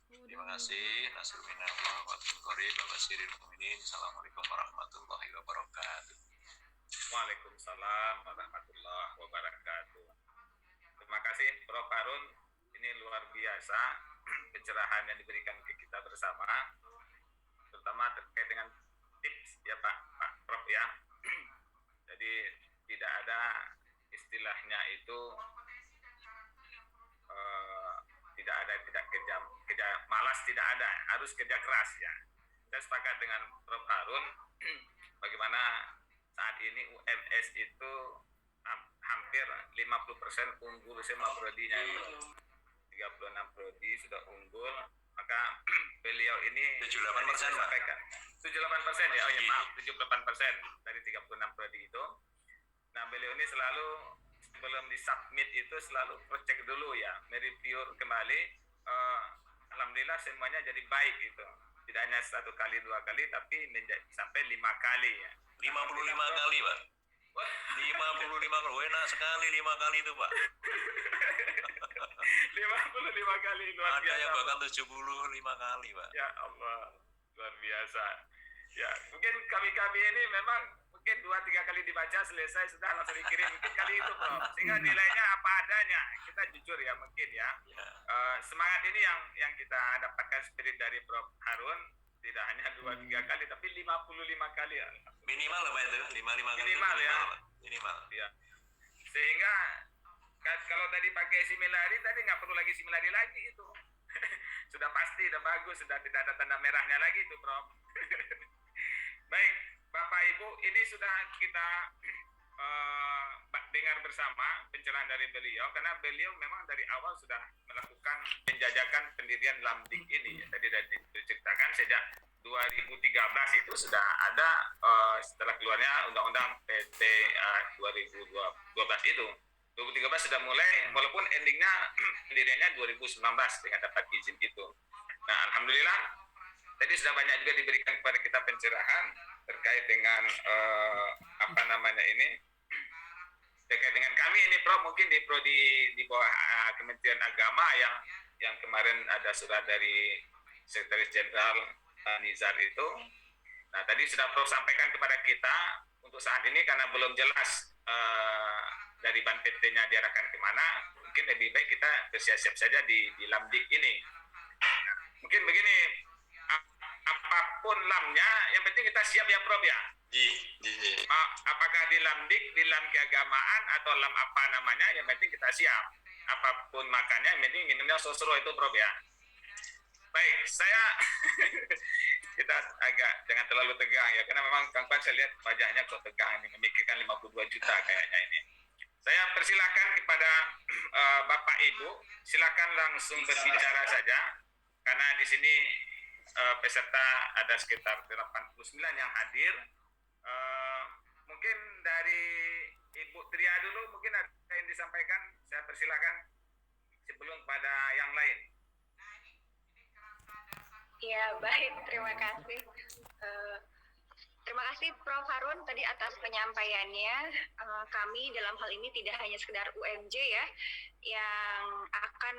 Terima kasih. Nasrul minallah wa bihamdihi, Bapak Siril Mukminin. Assalamualaikum warahmatullahi wabarakatuh. Waalaikumsalam warahmatullahi wabarakatuh. Terima kasih Prof. Harun. Ini luar biasa pencerahan yang diberikan ke kita bersama, terutama terkait dengan tips ya Pak Prof ya. Jadi tidak ada istilahnya itu tidak kerja malas, tidak ada, harus kerja keras ya. Saya sepakat dengan Prof. Harun bagaimana saat ini UMS itu hampir 50% unggul semua prodinya, 36 prodi sudah unggul, maka beliau ini 78% sampaikan 78% ya, oh ya maaf 78% dari 36 prodi itu. Nah beliau ini selalu sebelum disubmit itu selalu cek dulu ya, mereview kembali. Alhamdulillah semuanya jadi baik itu, tidak hanya 1 kali 2 kali tapi sampai 5 kali ya. 55 kali Pak. 55 kali, enak sekali 5 kali itu Pak. 55 kali, luar biasa. Ada yang bahkan 75 kali Pak. Ya Allah, luar biasa. Ya mungkin kami ini memang mungkin 2-3 kali dibaca selesai sudah langsung dikirim, mungkin kali itu Prof. Sehingga nilainya apa adanya, kita jujur ya mungkin ya. Semangat ini yang kita dapatkan spirit dari Prof. Harun, tidak hanya 2-3 kali tapi 55 kali ya. Minimal Pak itu, 55 kali. Minimal ya. Minimal. Ya. Sehingga kalau tadi pakai similari, tadi nggak perlu lagi similari lagi itu. Sudah pasti, sudah bagus, sudah tidak ada tanda merahnya lagi itu Prof. Baik, Bapak Ibu, ini sudah kita dengar bersama pencerahan dari beliau, karena beliau memang dari awal sudah melakukan penjajakan pendirian Lamdik ini. Tadi sudah diceritakan sejak 2013 2013 itu sudah ada setelah keluarnya Undang-Undang PT 2012 itu. 2013 sudah mulai, walaupun endingnya pendiriannya 2019 dengan dapat izin itu. Nah, alhamdulillah tadi sudah banyak juga diberikan kepada kita pencerahan terkait dengan terkait dengan kami ini Prof, mungkin di bawah Kementerian Agama yang kemarin ada surat dari Sekretaris Jenderal Nizar itu. Nah, tadi sudah Prof sampaikan kepada kita untuk saat ini karena belum jelas dari Ban PT-nya diarahkan kemana, mungkin lebih baik kita bersiap-siap saja di Lamdik ini. Mungkin begini, apapun lamnya, yang penting kita siap ya Prof ya. Apakah di Lamdik, di lam keagamaan atau lam apa namanya, yang penting kita siap. Apapun makannya, yang penting minumnya sosro itu Prof ya. Baik, saya kita agak jangan terlalu tegang ya, karena memang Kang Pan saya lihat wajahnya kok tegang ini, memikirkan 52 juta kayaknya ini. Saya persilakan kepada Bapak Ibu, silakan langsung berbicara saja, karena di sini peserta ada sekitar 89 yang hadir. Mungkin dari Ibu Tria dulu, mungkin ada yang disampaikan, saya persilakan sebelum pada yang lain. Ya, baik, terima kasih. Terima kasih Prof. Harun tadi atas penyampaiannya. Kami dalam hal ini tidak hanya sekedar UMJ ya, yang akan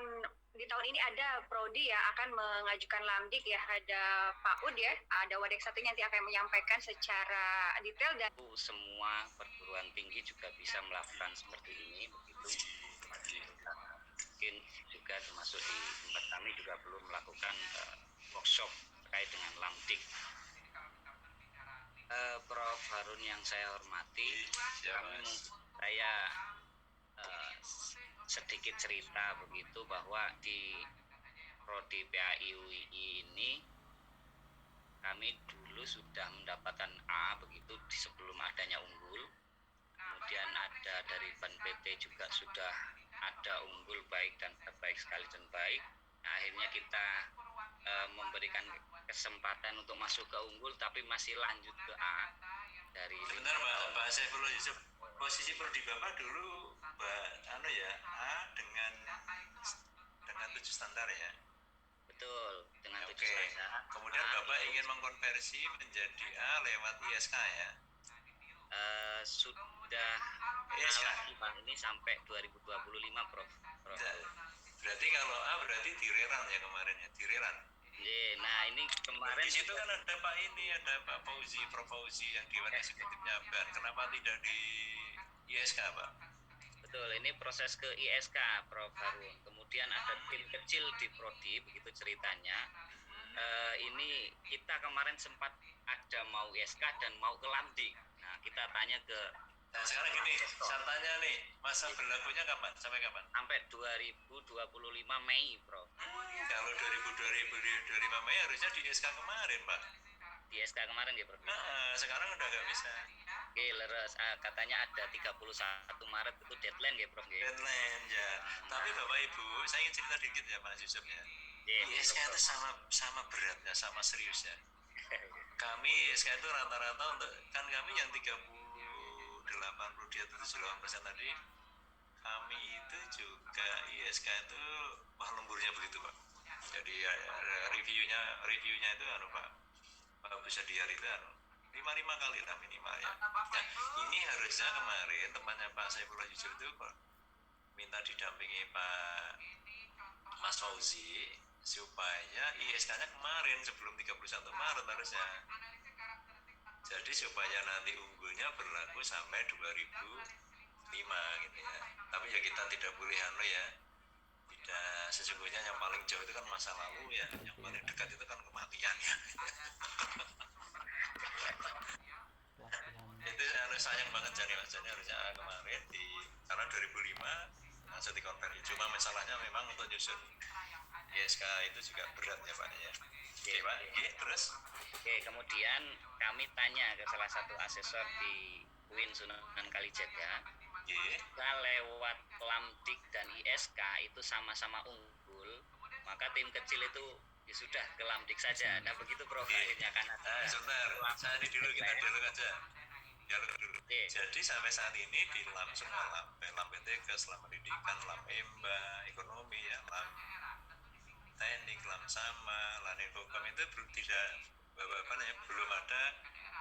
di tahun ini ada prodi ya akan mengajukan lamdik ya, ada Pak Ud ya, ada Wadek satunya nanti akan menyampaikan secara detail dan semua perguruan tinggi juga bisa melakukan seperti ini begitu. Mungkin juga termasuk di tempat kami juga belum melakukan workshop terkait dengan lamdik. Prof. Harun yang saya hormati, saya sedikit cerita begitu bahwa di prodi PAI-UI ini kami dulu sudah mendapatkan A begitu sebelum adanya unggul. Kemudian ada dari Ban PT juga sudah ada unggul baik dan baik sekali dan baik. Nah, akhirnya kita memberikan kesempatan untuk masuk ke unggul tapi masih lanjut ke A dari sebentar Pak Saifullah Yusuf, posisi prodi Bapak dulu A dengan 7 standar ya. Betul, dengan 7 standar. Kemudian Bapak ingin mengkonversi menjadi A lewat ISK ya. Sudah ini sampai 2025 Prof. Berarti kalau A berarti direran ya kemarin ya, direran. Nah ini kemarin di situ kan ada Pak ini, ada Pak Fauzi, Prof Fauzi yang Dewan Eksekutifnya BAN. Kenapa tidak di ISK Pak? Betul, ini proses ke ISK Prof Harun. Kemudian ada tim kecil di prodi, begitu ceritanya. Ini kita kemarin sempat ada mau ISK dan mau ke lamdik. Nah kita tanya ke sekarang gini, saya tanya nih, masa berlakunya kapan? Sampai kapan? Sampai 2025 Mei, Prof. Kalau 2025 Mei harusnya di SK kemarin, Pak. Di SK kemarin ya, Prof. Nah, sekarang udah nggak bisa. Oke, leres. Katanya ada 31 Maret itu deadline ya, Prof. Deadline ya. Tapi Bapak Ibu, saya ingin cerita dikit ya, Pak Yusuf ya. ISK itu sama beratnya, sama seriusnya. Kami ISK itu rata-rata untuk, kan kami yang 78% tadi, kami itu juga ISK itu lemburnya begitu Pak. Jadi reviewnya itu Pak bisa diari itu 5 kali lah minimal ya. Nah, ini harusnya kemarin temannya Pak Saifullah Yusuf itu minta didampingi Pak Mas Fauzi supaya ISK-nya kemarin sebelum 31 Maret harusnya. Jadi supaya nanti unggulnya berlaku sampai 2005 gitu ya. Tapi ya kita tidak boleh ya. Tidak, sesungguhnya yang paling jauh itu kan masa lalu ya. Yang paling dekat itu kan kematian ya. Itu sayang banget jadi harusnya kemarin karena 2005 langsung dikonversi. Cuma masalahnya memang untuk nyusun ISK itu juga berat ya Pak ya. Oke Pak, terus? Oke, kemudian kami tanya ke salah satu asesor di UIN Sunan Kalijaga, jika lewat lamdik dan ISK itu sama-sama unggul, maka tim kecil itu ya sudah ke Lamdik saja. Nah begitu Prof, akhirnya kan ada. Sebentar, saya ini dulu, kita dialog aja. Dialog dulu. Oke. Jadi sampai saat ini di LAM semua LAM, LAM PTK, LAM Pendidikan, LAM EMBA, Ekonomi ya, LAM Teknik, LAM Sama, LAM Infocom itu belum ada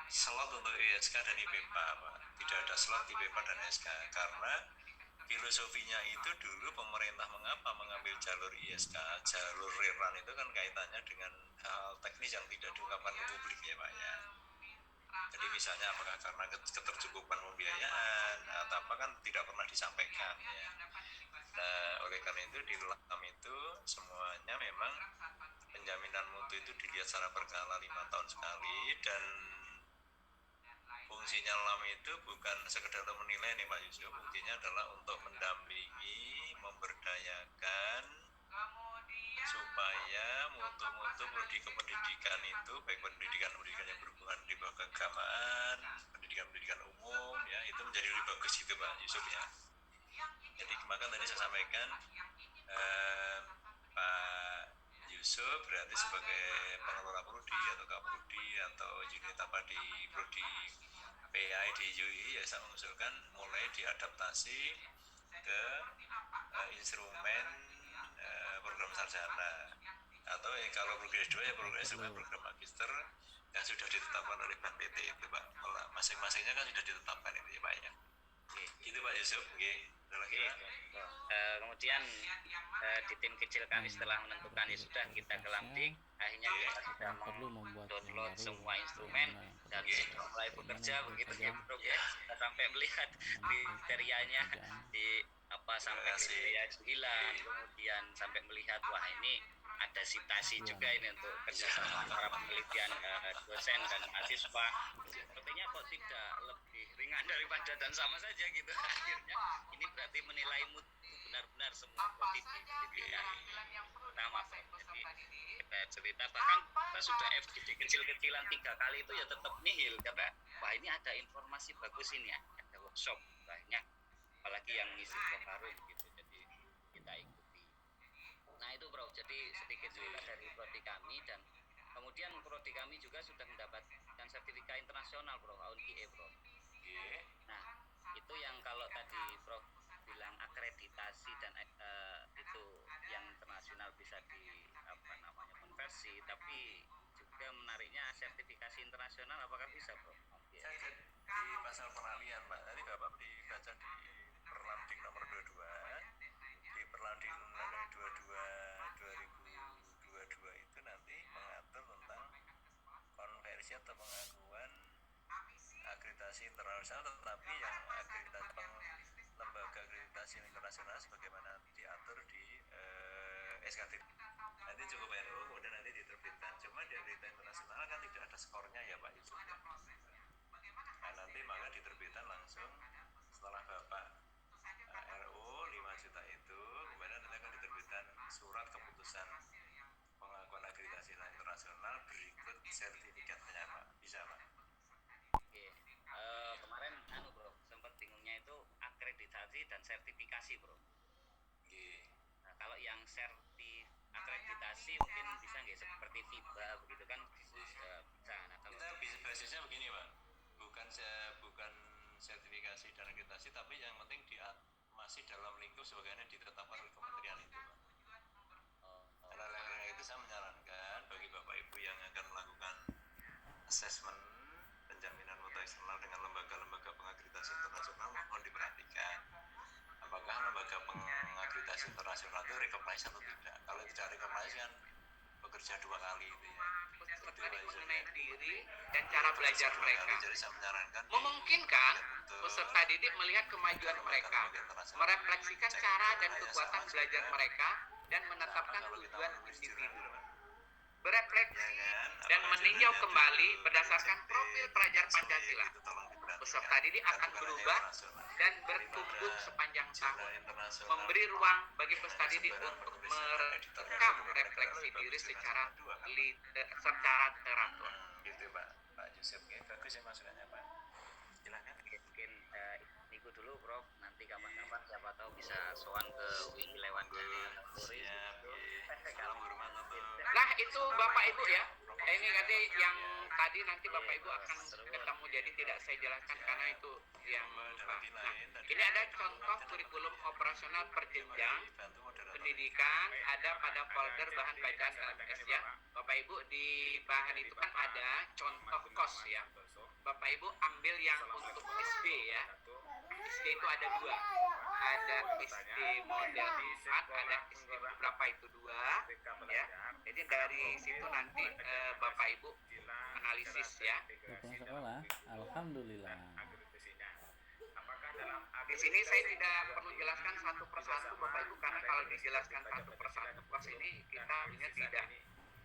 slot untuk ISK dan IPPA, Pak. Tidak ada slot IPPA dan SK karena filosofinya itu dulu pemerintah mengapa mengambil jalur ISK, jalur reran itu kan kaitannya dengan hal teknis yang tidak diungkapkan ke publik ya Pak ya. Jadi misalnya apakah karena ketercukupan pembiayaan atau apa kan tidak pernah disampaikan ya. Nah oleh karena itu di LAM itu semuanya memang penjaminan mutu itu dilihat secara berkala 5 tahun sekali dan fungsinya LAM itu bukan sekedar untuk menilai nih Pak Yusuf, fungsinya adalah untuk mendampingi, memberdayakan supaya mutu-mutu prodi kependidikan itu baik pendidikan yang berhubungan di bawah keagamaan, pendidikan umum ya itu menjadi lebih bagus gitu Pak Yusuf ya. Jadi maka tadi saya sampaikan Pak Yusuf berarti sebagai pengelola prodi atau kaprodi atau unit apa di prodi PAI di UI ya saya mengusulkan mulai diadaptasi ke instrumen program sarjana atau kalau program S2 ya program magister yang sudah ditetapkan oleh BAPT itu Pak. Masing-masingnya kan sudah ditetapkan itu ya Pak ya. Itu Pak Yusuf. Ada lagi Pak? Kemudian di tim kecil kami setelah menentukan ya sudah kita ke Lamdik, akhirnya kita sudah download semua instrumen dan sudah mulai bekerja begitu ya Prof ya. Kita sampai melihat kriterianya di apa sampai kriteria 9, kemudian sampai melihat wah ini ada citasi juga ini untuk kerjasama antara penelitian dosen dan mahasiswa. Sepertinya kok tidak lebih ringan daripada dan sama saja gitu. Akhirnya ini berarti menilai mutu benar-benar semua prodi di pendidikan pertama. Jadi kita cerita bahkan kita sudah FGD kecil-kecilan 3 kali itu ya tetap nihil kata wah ini ada informasi bagus ini ya, ada workshop banyak apalagi yang ngisi Prof Harun gitu, jadi kita ikuti. Nah itu Prof, jadi sedikit cerita dari prodi kami dan kemudian prodi kami juga sudah mendapatkan sertifikat internasional Prof, AUNQIE Prof. Nah itu yang kalau tadi Prof bilang akreditasi dan itu yang internasional bisa di apa namanya konversi, tapi juga menariknya sertifikasi internasional apakah bisa Prof? Di pasal peralihan Pak, tadi Bapak dibaca di Perlamdik nomor 22, di Perlamdik nomor 22 2022 itu nanti mengatur tentang konversi atau pengakuan akreditasi internasional, tetapi yang akreditasi lembaga akreditasi internasional sebagaimana diatur di SKT. Nanti cukup NU, kemudian nanti diterbitkan. Cuma di akreditasi internasional kan tidak ada skornya ya Pak Yusuf. Nah, nanti maka diterbitkan langsung setelah Bapak RU 5 juta itu, kemudian nanti akan diterbitkan surat keputusan pengakuan akreditasi internasional berikut sertifikatnya Pak. Bisa Pak? Oke. Kemarin Bro, sempat bingungnya itu akreditasi dan sertifikasi Bro. Nah, kalau yang akreditasi mungkin bisa nggak seperti FIBA begitu kan bisa. Nah, kalau kita bisa basisnya begini Pak, bukan sertifikasi dan akreditasi, tapi yang penting masih dalam lingkup sebagaimana ditetapkan oleh kementerian itu Pak. Karena itu saya menyarankan bagi Bapak Ibu yang akan melakukan assessment penjaminan mutu eksternal dengan lembaga-lembaga pengakreditasi internasional mohon diperhatikan apakah lembaga pengakreditasi internasional itu recognize atau tidak. Kalau tidak recognize kan bekerja 2 kali itu ya. Peserta mengenai diri dan cara belajar mereka. Jadi saya menyarankan Memungkinkan peserta didik melihat kemajuan mereka, merefleksikan cara dan kekuatan belajar mereka, dan menetapkan tujuan individu. Berefleksi dan meninjau kembali berdasarkan profil pelajar Pancasila. Peserta didik akan berubah dan bertumbuh sepanjang tahun, memberi ruang bagi peserta didik untuk merekam refleksi diri secara teratur. Gitu Pak Yusuf, bagus ya masukannya Pak. Silakan. mungkin ikut dulu Prof, nanti nanti kapan-kapan siapa tahu bisa sowan ke Wiki lewat channel Turis. Salam hormat untuk Nah, itu Bapak Ibu ya. Ini nanti yang tadi nanti Bapak Ibu akan ketemu, jadi tidak saya jelaskan karena itu yang nah, ini ada contoh kurikulum operasional perjenjang pendidikan, ada pada folder bahan bacaan LMS ya. Bapak Ibu di bahan itu kan ada contoh kos ya. Bapak Ibu ambil yang untuk SD ya. SD itu ada dua, ada SD model 4, ada SD berapa itu dua ya. Jadi dari situ nanti Bapak Ibu analisis ya. Pulang sekolah, alhamdulillah. Di sini saya tidak perlu jelaskan satu persatu Bapak Ibu, karena kalau dijelaskan satu persatu kos ini kita punya tidak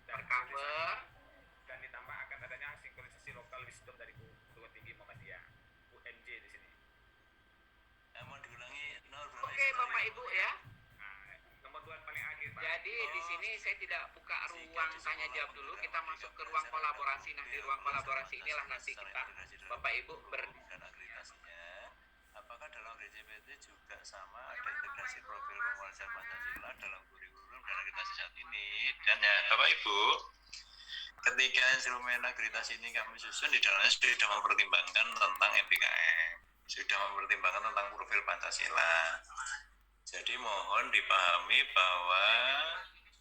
tercover. Dan ditambah akan adanya sinkronisasi lokal wisdom dari Perguruan Tinggi Muhammadiyah UNJ di sini. mau diulangi Oke Bapak Ibu ya. Nah, nomor 2 paling akhir Pak. Jadi di sini saya tidak buka ruang tanya jawab dulu, kita masuk ke ruang kolaborasi. Nah di ruang kolaborasi inilah nanti kita Bapak Ibu dan akreditasinya. Apakah dalam DJPT juga sama ada integrasi profil penguasaan Pancasila dalam kurikulum dan akreditasi saat ini? Dan ya Bapak Ibu, ketika instrumen akreditasi ini kami susun, di dalamnya sudah mempertimbangkan tentang MBKM, sudah mempertimbangkan tentang profil Pancasila. Jadi mohon dipahami bahwa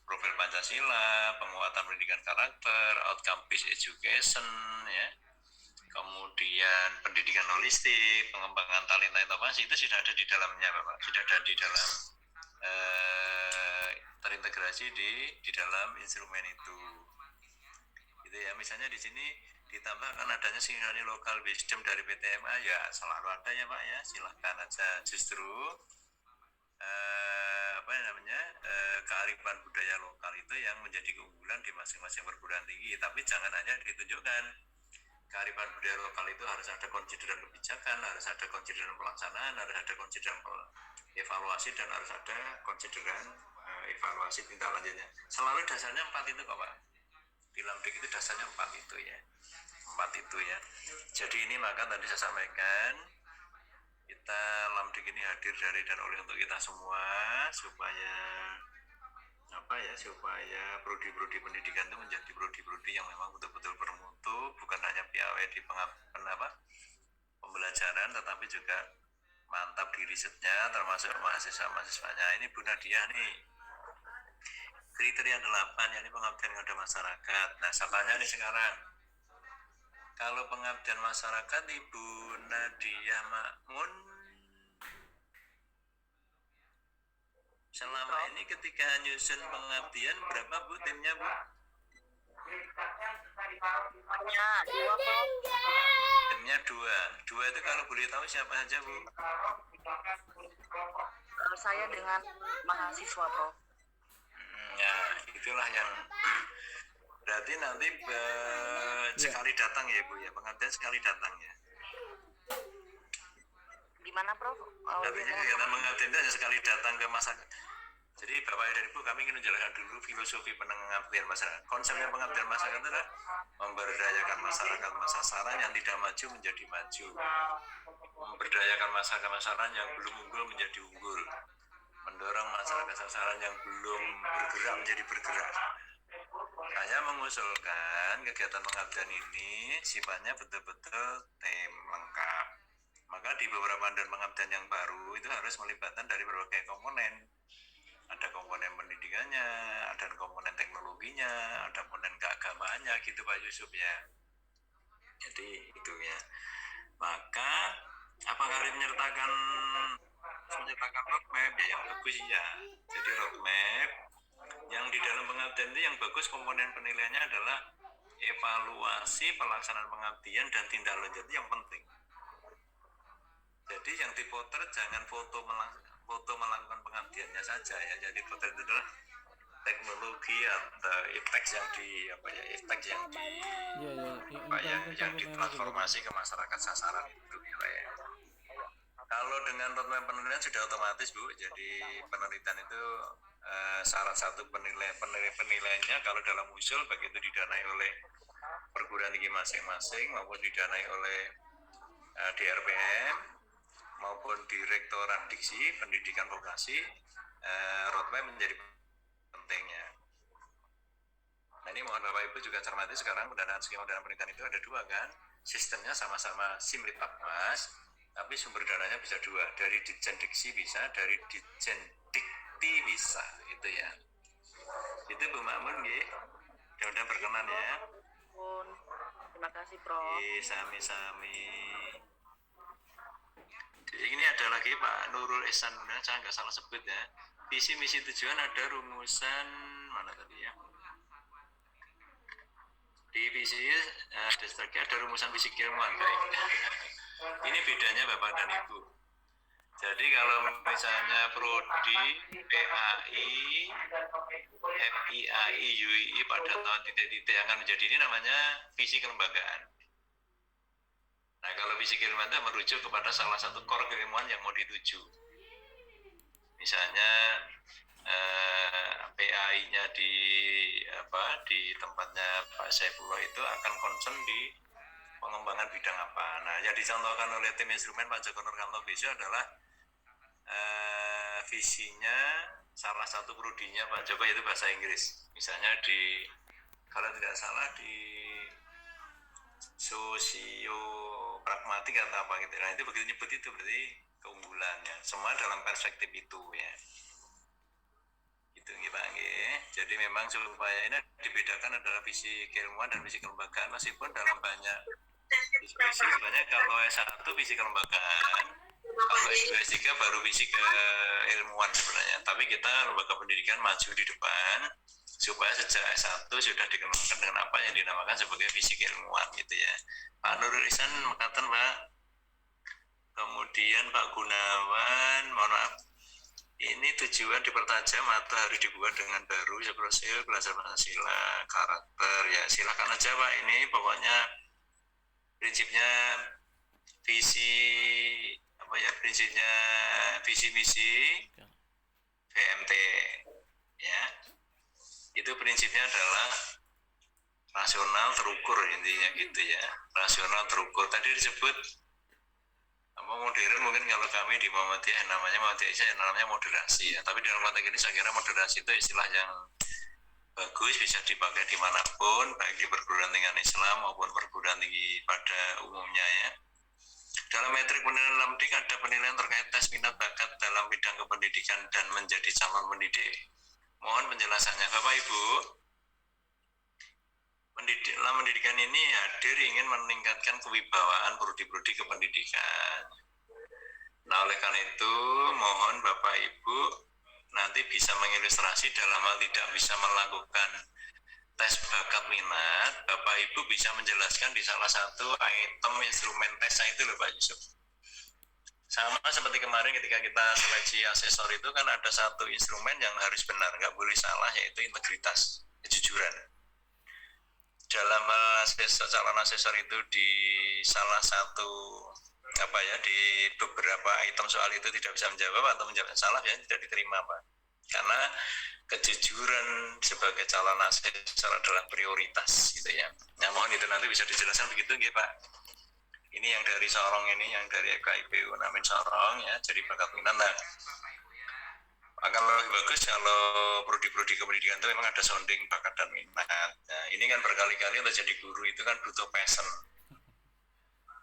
profil Pancasila, penguatan pendidikan karakter, outcome based education, ya, kemudian pendidikan holistik, pengembangan talenta inovasi itu sudah ada di dalamnya, Bapak. Sudah ada di dalam terintegrasi di dalam instrumen itu. Gitu ya. Misalnya di sini ditambahkan adanya sinkronisasi lokal wisdom dari PTMA, ya selalu ada ya Pak ya. Silahkan aja. Justru kearifan budaya lokal itu yang menjadi keunggulan di masing-masing perguruan tinggi, tapi jangan hanya ditunjukkan. Kearifan budaya lokal itu harus ada konsideran kebijakan, harus ada konsideran pelaksanaan, harus ada konsideran evaluasi, dan harus ada konsideran evaluasi tindak lanjutnya. Selalu dasarnya 4 itu kok Pak. Di Lamdik itu dasarnya 4 itu ya. 4 itu ya. Jadi ini maka tadi saya sampaikan, kita Lamdik ini hadir dari dan oleh untuk kita semua supaya supaya prodi-prodi pendidikan itu menjadi prodi-prodi yang memang betul-betul bermutu, bukan hanya piawai di pembelajaran, tetapi juga mantap di risetnya, termasuk mahasiswa-mahasiswanya. Ini Bu Nadia nih, kriteria 8, yakni pengabdian kepada masyarakat. Nah, saya tanya nih sekarang, kalau pengabdian masyarakat Ibu Nadia Makmun selama ini ketika nyusun pengabdian berapa Bu timnya Bu? Timnya 2 itu kalau boleh tahu siapa saja Bu? Saya dengan mahasiswa Prof. Ya itulah yang berarti nanti sekali datang ya Bu ya, pengabdian sekali datang ya. Gimana Prof? Artinya kegiatan pengabdian itu hanya sekali datang ke masyarakat. Jadi Bapak dan Ibu, kami ingin menjelaskan dulu filosofi pengabdian masyarakat. Konsepnya pengabdian masyarakat adalah memberdayakan masyarakat sasaran yang tidak maju menjadi maju, memberdayakan masyarakat yang belum unggul menjadi unggul, mendorong masyarakat sasaran yang belum bergerak menjadi bergerak. Saya mengusulkan kegiatan pengabdian ini sifatnya betul-betul tim lengkap. Maka di beberapa dan pengabdian yang baru itu harus melibatkan dari berbagai komponen. Ada komponen pendidikannya, ada komponen teknologinya, ada komponen keagamaannya gitu Pak Yusuf ya. Jadi itu ya. Maka apakah harus menyertakan roadmap ya, yang bagus ya. Jadi roadmap yang di dalam pengabdian itu yang bagus komponen penilaiannya adalah evaluasi pelaksanaan pengabdian dan tindak lanjut yang penting. Jadi yang dipotret jangan foto melakukan pengabdiannya saja ya. Jadi potret itu adalah teknologi atau impact yang ditransformasi ke masyarakat sasaran itu ya. Kalau dengan roadmap penelitian sudah otomatis Bu. Jadi penelitian itu syarat satu penilaiannya kalau dalam usul baik itu didanai oleh perguruan tinggi masing-masing maupun didanai oleh DRPM, maupun Direktorat Diksi Pendidikan Vokasi, roadmap menjadi pentingnya. Nah ini mohon Bapak Ibu juga cermati, sekarang pendanaan skema pendanaan pendidikan itu ada dua kan, sistemnya sama-sama Simlipakmas, tapi sumber dananya bisa dua, dari Ditjen Diksi bisa, dari Ditjen Dikti bisa, gitu ya. Itu Bu Makmun nggih. Mudah-mudahan berkenan ya. Terima kasih Prof. Sami-sami. Ini ada lagi Pak Nurul Ihsan, saya nggak salah sebut ya. Visi misi tujuan ada rumusan mana tadi ya? Di visi ada rumusan visi keilmuan baik. Ini bedanya Bapak dan Ibu. Jadi kalau misalnya prodi PAI, FIAI, UII pada tahun titik-titik akan menjadi ini namanya visi kelembagaan. Nah kalau visi keilmuan itu merujuk kepada salah satu core keilmuan yang mau dituju. Misalnya PAI-nya di tempatnya Pak Saifullah itu akan concern di pengembangan bidang apa. Nah yang dicontohkan oleh tim instrumen Pak Joko Nurkanto besok adalah visinya salah satu prodinya Pak Joko yaitu bahasa Inggris. Misalnya di kalau tidak salah di sosio pragmatik atau apa gitu. Nah itu begitu nyebut itu berarti keunggulannya. Semua dalam perspektif itu ya. Itu nggih Pak nggih. Jadi memang supaya ini dibedakan adalah visi keilmuan dan visi kelembagaan, meskipun dalam banyak visi sebenarnya kalau S1 visi kelembagaan, kalau S2 S3 baru visi keilmuan sebenarnya. Tapi kita lembaga pendidikan maju di depan supaya sejak S1 sudah dikembangkan dengan apa yang dinamakan sebagai visi keilmuan gitu ya. Pak Nurul Ihsan mengatakan Pak. Kemudian Pak Gunawan, mohon maaf, ini tujuan dipertajam atau harus dibuat dengan baru seperti belajar Pancasila, karakter ya silakan aja Pak. Ini pokoknya prinsipnya prinsipnya visi misi VMT ya. Itu prinsipnya adalah rasional terukur intinya gitu ya. Rasional terukur. Tadi disebut apa modern, mungkin kalau kami di Muhammadiyah namanya Muhammadiyah namanya moderasi ya. Tapi dalam konteks ini saya kira moderasi itu istilah yang bagus, bisa dipakai dimanapun, baik di perguruan tinggi Islam maupun perguruan tinggi pada umumnya ya. Dalam metrik penilaian lemdik ada penilaian terkait tes minat bakat dalam bidang kependidikan dan menjadi calon pendidik. Mohon penjelasannya Bapak Ibu. Dalam pendidikan ini hadir ingin meningkatkan kewibawaan prodi-prodi kependidikan. Nah oleh karena itu mohon Bapak Ibu nanti bisa mengilustrasi dalam hal tidak bisa melakukan tes bakat minat, Bapak Ibu bisa menjelaskan di salah satu item instrumen tesnya itu loh Pak Yusuf. Sama seperti kemarin ketika kita seleksi asesor itu kan ada satu instrumen yang harus benar, nggak boleh salah, yaitu integritas, kejujuran. Dalam calon asesor itu di salah satu di beberapa item soal itu tidak bisa menjawab atau menjawab salah ya tidak diterima Pak. Karena kejujuran sebagai calon asesor adalah prioritas gitu ya. Nah mohon itu nanti bisa dijelaskan begitu nggih Pak. Ini yang dari Sorong ini, yang dari FKIPU Namin Sorong ya, jadi bakat minat. Nah, akan lebih bagus kalau prodi-prodi kependidikan itu memang ada sounding bakat dan minat. Nah, ini kan berkali-kali untuk jadi guru itu kan butuh passion.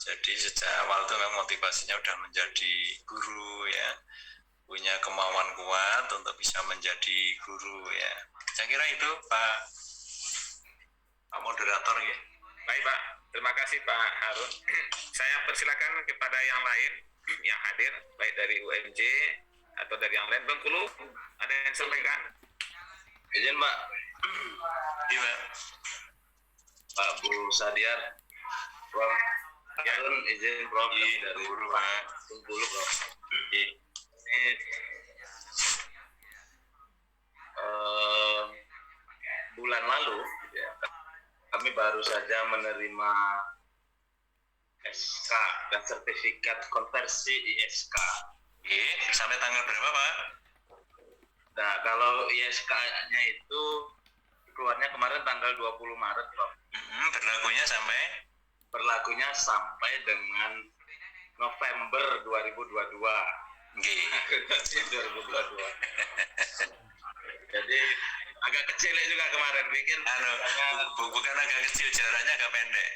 Jadi sejak awal itu memang motivasinya udah menjadi guru ya, punya kemauan kuat untuk bisa menjadi guru ya. Saya kira itu Pak moderator ya. Baik Pak, terima kasih Pak Harun. Saya persilakan kepada yang lain yang hadir, baik dari UMJ atau dari yang lain. Bang Kulu, ada yang sampaikan? Izin Pak. Iya Pak Bu Sadiar, Prof. Harun, izin Prof. Dari Guru Pak. Bengkulu Prof. Bulan lalu ya, kami baru saja menerima SK dan sertifikat konversi ISK. Sampai tanggal berapa Pak? Nah, kalau ISK-nya itu keluarnya kemarin tanggal 20 Maret, Prof. Berlakunya sampai Berlakunya sampai dengan November 2022. Nggih. Akreditasi 2022. Jadi agak kecil juga kemarin bikin. Bukan agak kecil, jaraknya agak pendek.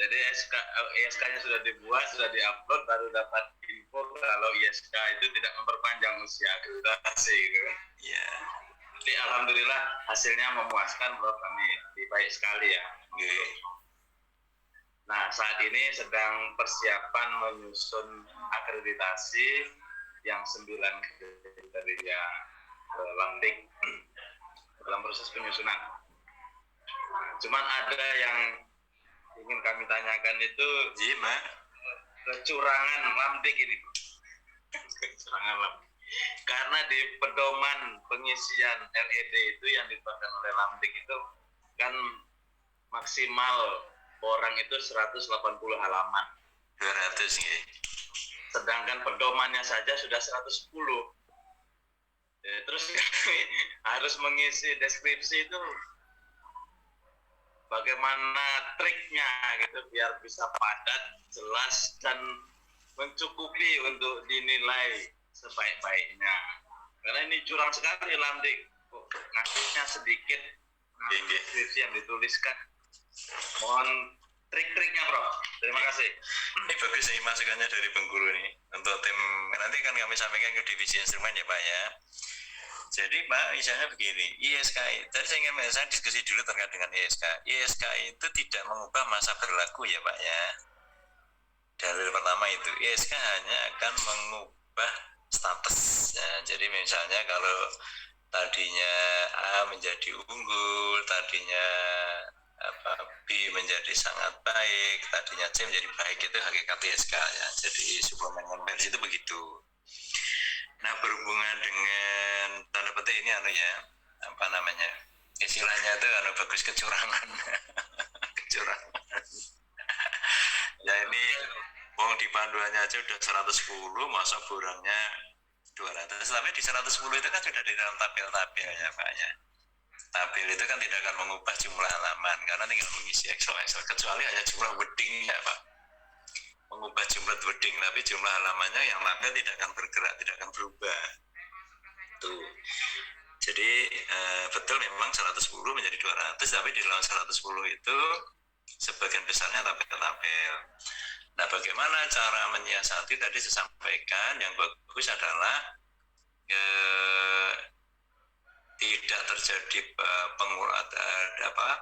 Jadi ISK-nya sudah dibuat, sudah diupload, baru dapat info kalau ISK itu tidak memperpanjang usia akreditasi gitu kan. Iya. Jadi alhamdulillah hasilnya memuaskan, Bro, kami baik sekali ya. Nggih. Nah, saat ini sedang persiapan menyusun akreditasi yang 9 kriteria Lamdik dalam proses penyusunan. Cuman ada yang ingin kami tanyakan itu kecurangan Lamdik ini. Kecurangan Lamdik. Karena di pedoman pengisian LED itu yang ditetapkan oleh Lamdik itu kan maksimal orang itu 180 halaman. 200 nggih. Sedangkan pedomannya saja sudah 110. Terus kami harus mengisi deskripsi itu bagaimana triknya gitu biar bisa padat, jelas dan mencukupi untuk dinilai sebaik-baiknya. Karena ini curang sekali Lamdik, ngasihnya sedikit deskripsi yang dituliskan. Mohon trik-triknya, Bro. Terima kasih. Ini bagus nih masukannya dari Bengkulu nih untuk tim. Nanti kan kami sampaikan ke divisi instrumen ya Pak ya. Jadi Pak, misalnya begini, ISK, tadi saya diskusi dulu terkait dengan ISK. ISK itu tidak mengubah masa berlaku ya Pak ya. Dalil pertama itu, ISK hanya akan mengubah status. Ya, jadi misalnya kalau tadinya A menjadi unggul, tadinya B menjadi sangat baik, tadinya C menjadi baik, itu hakikat ISK ya. Jadi suplemen konversi itu begitu. Nah, berhubungan dengan tanda petik ini istilahnya itu bagus kecurangan. Kecurangan. Ya ini wong di panduannya aja udah 110, masa borangnya 200. Tapi di 110 itu kan sudah di dalam tabel-tabel ya Pak ya. Tabel itu kan tidak akan mengubah jumlah halaman karena tinggal mengisi Excel kecuali hanya jumlah wordingnya Pak. Mengubah jumlah wording, tapi jumlah halamannya yang tabel tidak akan bergerak, tidak akan berubah. Tuh. Jadi betul memang 110 menjadi 200, tapi di dalam 110 itu sebagian besarnya tabel-tabel. Nah, bagaimana cara menyiasati tadi saya sampaikan, yang bagus adalah tidak terjadi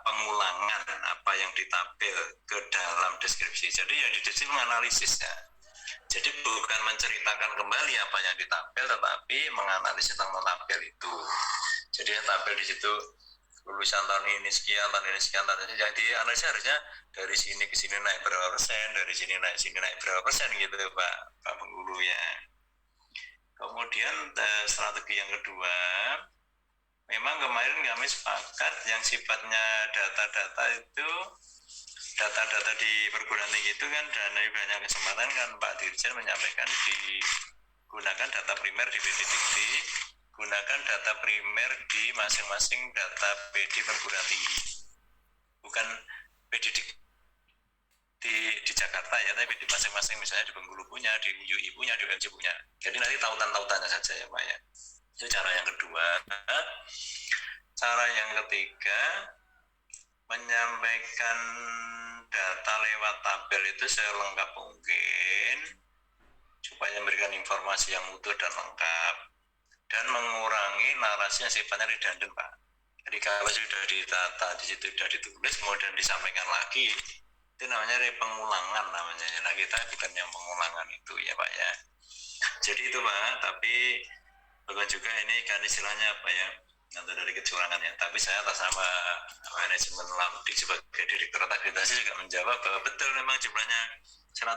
pengulangan apa yang ditabel ke dalam deskripsi. Jadi yang di deskripsi menganalisis ya. Jadi bukan menceritakan kembali apa yang ditabel, tetapi menganalisis tentang tabel itu. Jadi yang tabel di situ lulusan tahun ini sekian, tahun ini sekian, tahun ini. Jadi analisis harusnya dari sini ke sini naik berapa persen, dari sini naik berapa persen gitu Pak Bengkulu ya. Kemudian strategi yang kedua, memang kemarin kami sepakat yang sifatnya data-data itu, data-data di perguruan tinggi itu kan dari banyak kesempatan kan Pak Dirjen menyampaikan digunakan data primer di PD Dikti, gunakan data primer di masing-masing data PD perguruan tinggi. Bukan PD di Jakarta ya, tapi di masing-masing misalnya di Bengkulu punya, di UI punya, di UNJ punya. Jadi nanti tautan-tautannya saja ya Pak ya. Itu cara yang kedua. Cara yang ketiga, menyampaikan data lewat tabel itu selengkap mungkin supaya memberikan informasi yang utuh dan lengkap dan mengurangi narasi yang sifatnya redundant Pak. Jadi kalau sudah ditata, di situ sudah ditulis, kemudian disampaikan lagi, itu namanya pengulangan namanya. Nah kita bukan yang pengulangan itu ya Pak ya. Jadi itu Pak, tapi bukan juga ini kan istilahnya apa ya, nanti dari kecurangan ya. Tapi saya atas nama manajemen Lamdik sebagai direktur akreditasi juga menjawab bahwa betul memang jumlahnya 110,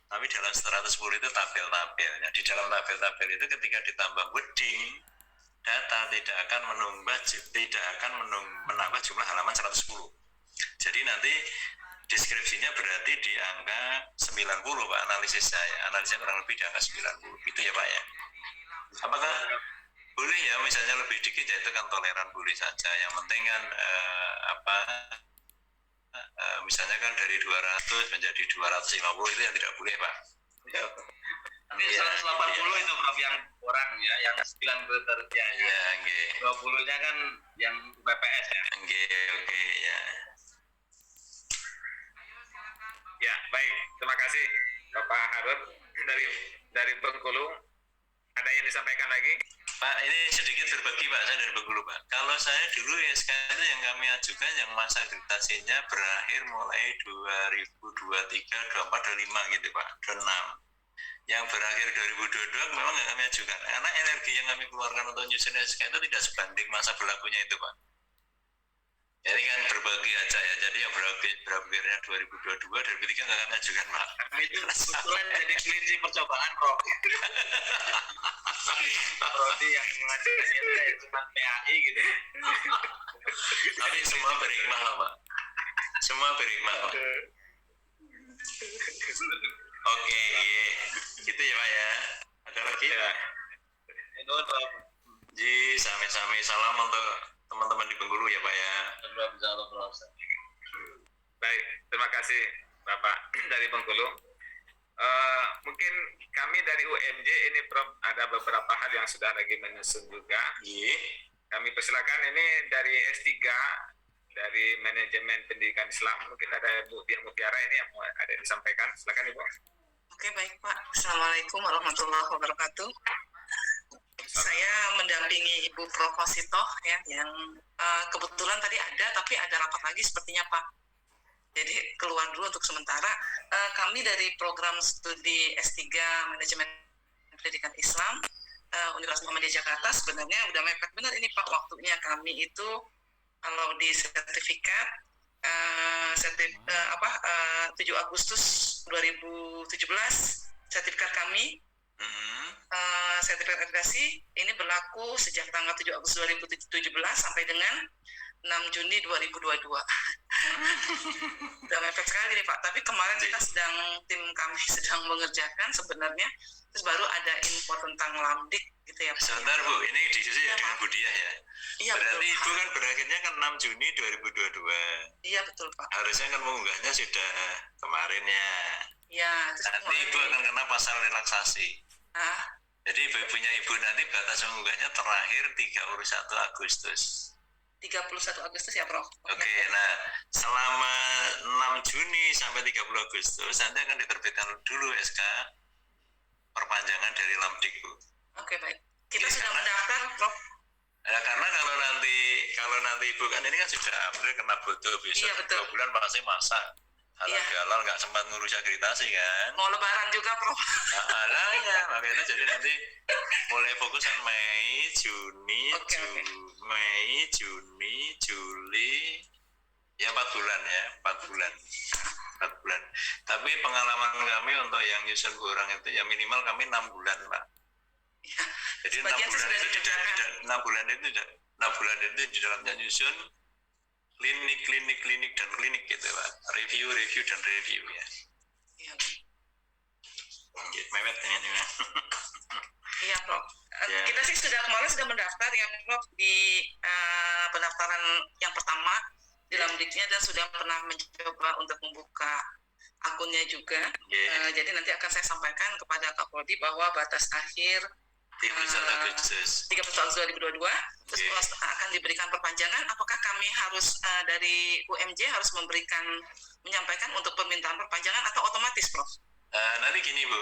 tapi dalam 110 itu tabel-tabelnya. Di dalam tabel-tabel itu ketika ditambah wording, data tidak akan menambah jumlah halaman 110. Jadi nanti deskripsinya berarti di angka 90 Pak, analisis saya. Analisnya kurang lebih di angka 90. Itu ya Pak ya. Apakah boleh ya misalnya lebih dikit ya itu kan toleran boleh saja. Yang penting kan misalnya kan dari 200 menjadi 250 itu yang tidak boleh Pak. Tapi 180 itu Prof yang orang ya, yang 9 kriteria ya. Ya, nggih. 20-nya kan yang BPS ya. Nggih, oke ya. Ya, baik. Terima kasih Bapak Harun dari Bengkulu. Ada yang disampaikan lagi? Pak, ini sedikit berbagi Pak, saya dari Bengkulu Pak. Kalau saya dulu SK itu yang kami ajukan yang masa akreditasinya berakhir mulai 2023, 24, 25 gitu Pak, 26. Yang berakhir 2022 memang nggak kami ajukan, karena energi yang kami keluarkan untuk nyusun SK itu tidak sebanding masa berlakunya itu Pak. Jadi kan berbagi aja ya, jadi yang berakhirnya 2022, 2023 nggak kami ajukan Pak. Itu kebetulan jadi kelinci percobaan Prof. Prodi yang mengajarkan kita cuma PAI gitu. Tapi semua berhikmah Pak. Semua berhikmah Pak. Oke, gitu ya Pak ya. Ada lagi ya? Itu Prof. Ji, sami-sami salam untuk teman-teman di Bengkulu ya Pak ya. Baik, terima kasih Bapak dari Bengkulu. Mungkin kami dari UMJ ini Prof ada beberapa hal yang sudah lagi menyusun juga. Kami persilakan ini dari S3 dari Manajemen Pendidikan Islam. Mungkin ada Bu Dian Mutiara ini yang mau ada disampaikan. Silakan Ibu. Oke, baik Pak. Assalamualaikum warahmatullahi wabarakatuh. Saya mendampingi Ibu Prof Wasitoh ya, yang kebetulan tadi ada, tapi ada rapat lagi sepertinya Pak. Jadi keluar dulu untuk sementara. Kami dari program studi S3 Manajemen Pendidikan Islam Universitas Muhammadiyah Jakarta sebenarnya udah mepet benar ini Pak waktunya. Kami itu kalau di sertifikat 7 Agustus 2017 sertifikat kami sertifikat akreditasi ini berlaku sejak tanggal 7 Agustus 2017 sampai dengan 6 Juni 2022. Udah mepet sekali nih Pak. Tapi kemarin kita tim kami sedang mengerjakan sebenarnya. Terus baru ada info tentang Lamdik gitu ya Pak. Sebentar Bu, ini diskusi ya dengan Bu Diah ya. Iya berarti betul, Ibu kan berakhirnya kan 6 Juni 2022. Iya betul Pak. Harusnya kan mengunggahnya sudah kemarin ya. Iya. Nanti Ibu akan kena pasal relaksasi. Jadi ibunya Ibu nanti batas mengunggahnya terakhir 31 Agustus. 31 Agustus ya Prof. Oke, nah selama 6 Juni sampai 30 Agustus nanti akan diterbitkan dulu SK perpanjangan dari Lamdik Bu. Oke, baik. Kita sudah mendaftar Prof. Ya, karena kalau nanti Ibu kan ini kan sudah April kena bodoh besok Iya, betul. 2 bulan pasti masak. Halal nggak sempat ngurus akreditasi kan. Mau lebaran juga Prof. Ya, makanya jadi nanti mulai fokusan Mei, Juni, Mei, Juni, Juli, ya 4 bulan ya, 4 bulan. Tapi pengalaman kami untuk yang nyusun kurang itu ya minimal kami 6 bulan Pak. Jadi 6 bulan itu tidak 6 bulan itu di dalamnya nyusun klinik dan klinik gitu Pak. Review dan review ya. Iya. Mepet ini. Iya Prof. Ya. Kita sih kemarin sudah mendaftar ya Prof di pendaftaran yang pertama di Lamdiknya dan sudah pernah mencoba untuk membuka akunnya juga. Jadi nanti akan saya sampaikan kepada Kak Poldi bahwa batas akhir 31 Agustus 2022 terus akan diberikan perpanjangan. Apakah kami harus dari UMJ harus menyampaikan untuk permintaan perpanjangan atau otomatis Prof? Nanti gini Bu,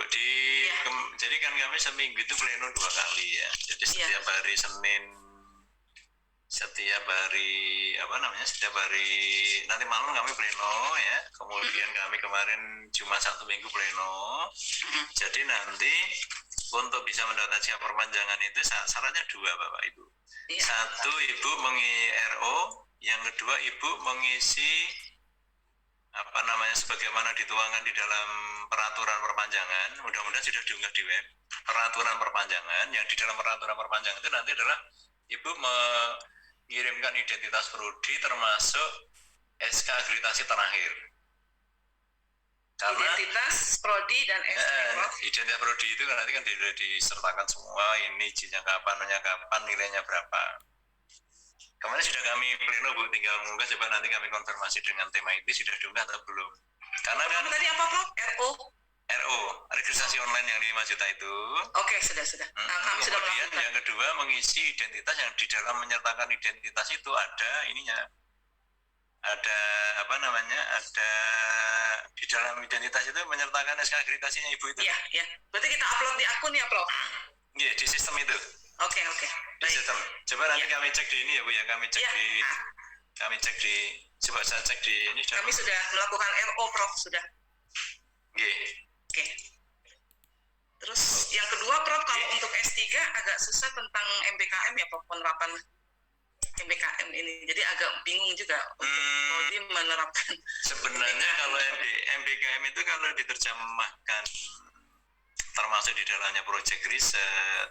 jadi kan kami seminggu itu pleno 2 kali ya. Jadi setiap hari Senin, setiap hari nanti malam kami pleno ya. Kemudian kami kemarin cuma 1 minggu pleno. Jadi nanti untuk bisa mendapatkan perpanjangan itu syaratnya 2 Bapak Ibu. Satu, Ibu mengisi RO, yang kedua Ibu mengisi sebagaimana dituangkan di dalam peraturan perpanjangan. Mudah-mudahan sudah diunggah di web. Peraturan perpanjangan yang di dalam peraturan perpanjangan itu nanti adalah Ibu mengirimkan identitas prodi termasuk SK akreditasi terakhir. Karena identitas prodi dan identitas prodi itu kan nanti kan disertakan semua, ini izinnya kapan, nilainya berapa. Kemarin sudah kami pleno Bu, tinggal mengunggah, coba nanti kami konfirmasi dengan tema itu sudah diunggah atau belum. Karena kan Tadi apa Prof? RO, registrasi online yang 5 juta itu. Oke, sudah. Nah, kami sudah Kemudian melakukan. yang kedua mengisi identitas, yang di dalam menyertakan identitas itu ada ininya. Ada ada di dalam identitas itu menyertakan SK akreditasinya Ibu itu. Iya. Berarti kita upload di akun ya, Prof? Iya, di sistem itu. Oke. Di Baik. sistem. Coba nanti kami cek di ini ya Bu ya, kami cek Iya. coba saya cek di ini. Kami sudah melakukan RO, Prof, sudah. Iya. Oke. Terus yang kedua, Prof, kalau untuk S3 agak susah tentang MBKM ya, Prof, penerapan MBKM ini. Jadi agak bingung juga untuk menerapkan. Sebenarnya kalau MBKM itu kalau diterjemahkan termasuk di dalamnya project riset.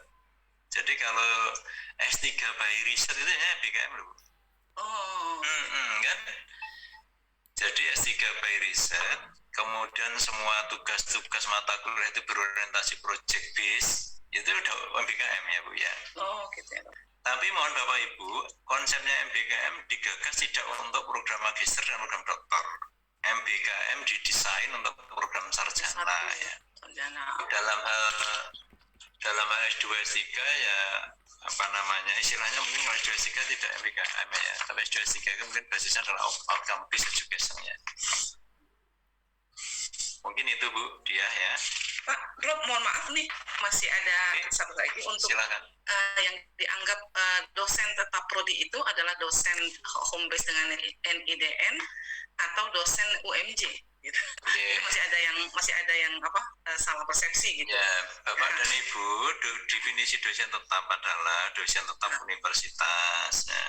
Jadi kalau S3 by riset itu ya MBKM loh. Oh. Kan? Jadi S3 by riset, kemudian semua tugas-tugas mata kuliah itu berorientasi project base, itu udah MBKM ya Bu ya. Oh, gitu ya, Prof. Tapi mohon Bapak Ibu, konsepnya MBKM digagas tidak untuk program magister dan program doktor. MBKM didesain untuk program sarjana ya. Sarjana. Dalam hal S2 S3 ya istilahnya mungkin kalau S2 S3 tidak MBKM ya, tapi S2 S3 itu mungkin basisnya adalah outcome based education ya. Mungkin itu Bu dia ya. Pak, Prof, mohon maaf nih, masih ada satu lagi untuk Silakan. yang dianggap dosen tetap prodi itu adalah dosen home base dengan NIDN atau dosen UMJ gitu. Yeah. Masih ada yang salah persepsi gitu. Ya, Bapak dan Ibu, definisi dosen tetap adalah dosen tetap universitas. Ya.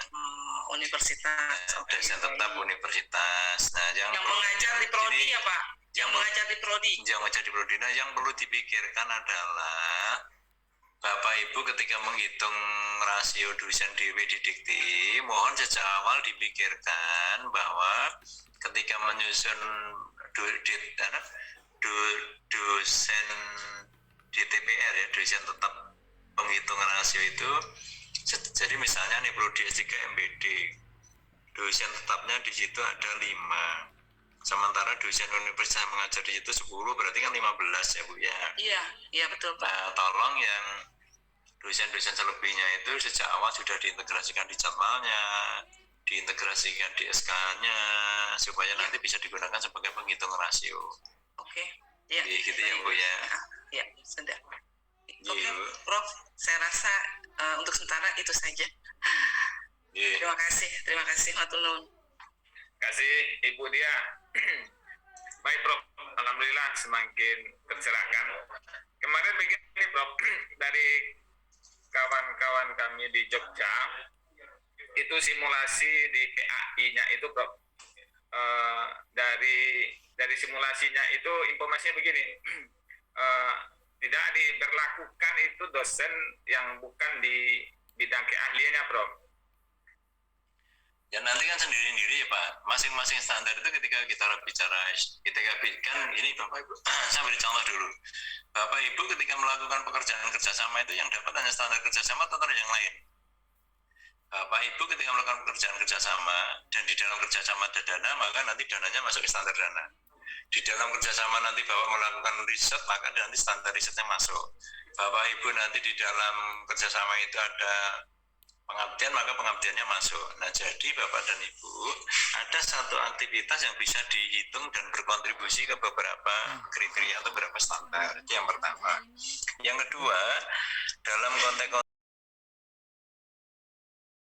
Universitas. Oke. Dosen tetap universitas. Nah, yang mengajar di prodi ya Pak? Yang mengajar di prodi. Yang mengajar di prodi. Nah, yang perlu dipikirkan adalah Bapak Ibu ketika menghitung rasio dosen DW di Dikti, mohon sejak awal dipikirkan bahwa ketika menyusun dosen DTPR ya, dosen tetap penghitung rasio itu, jadi misalnya nih prodi S3 MPD, dosen tetapnya di situ ada 5. Sementara dosen universitas mengajar di situ 10, berarti kan 15 ya Bu ya. Iya betul Pak. Nah, tolong yang dosen-dosen selebihnya itu sejak awal sudah diintegrasikan di jadwalnya, diintegrasikan di SK-nya, supaya nanti bisa digunakan sebagai penghitung rasio. Oke. Iya. Gitu ya Bu ya. Iya, sudah. Oke, Prof, saya rasa untuk sementara itu saja. Terima kasih matur nuwun. Terima kasih Ibu Dia. Baik Prof, alhamdulillah semakin tercerahkan. Kemarin begini Prof, dari kawan-kawan kami di Jogja itu simulasi di PAI-nya itu Prof, dari simulasinya itu informasinya begini, tidak diberlakukan itu dosen yang bukan di bidang keahliannya Prof. Ya nanti kan sendiri-sendiri ya Pak, masing-masing standar itu ketika kita bicara, ketika kan ini Bapak Ibu, saya beri contoh dulu. Bapak Ibu ketika melakukan pekerjaan kerjasama itu yang dapat hanya standar kerjasama atau yang lain? Bapak Ibu ketika melakukan pekerjaan kerjasama dan di dalam kerjasama ada dana, maka nanti dananya masuk ke standar dana. Di dalam kerjasama nanti Bapak melakukan riset, maka nanti standar risetnya masuk. Bapak Ibu nanti di dalam kerjasama itu ada pengabdian, maka pengabdiannya masuk. Nah, jadi Bapak dan Ibu, ada satu aktivitas yang bisa dihitung dan berkontribusi ke beberapa kriteria atau beberapa standar. Itu yang pertama. Yang kedua, dalam konteks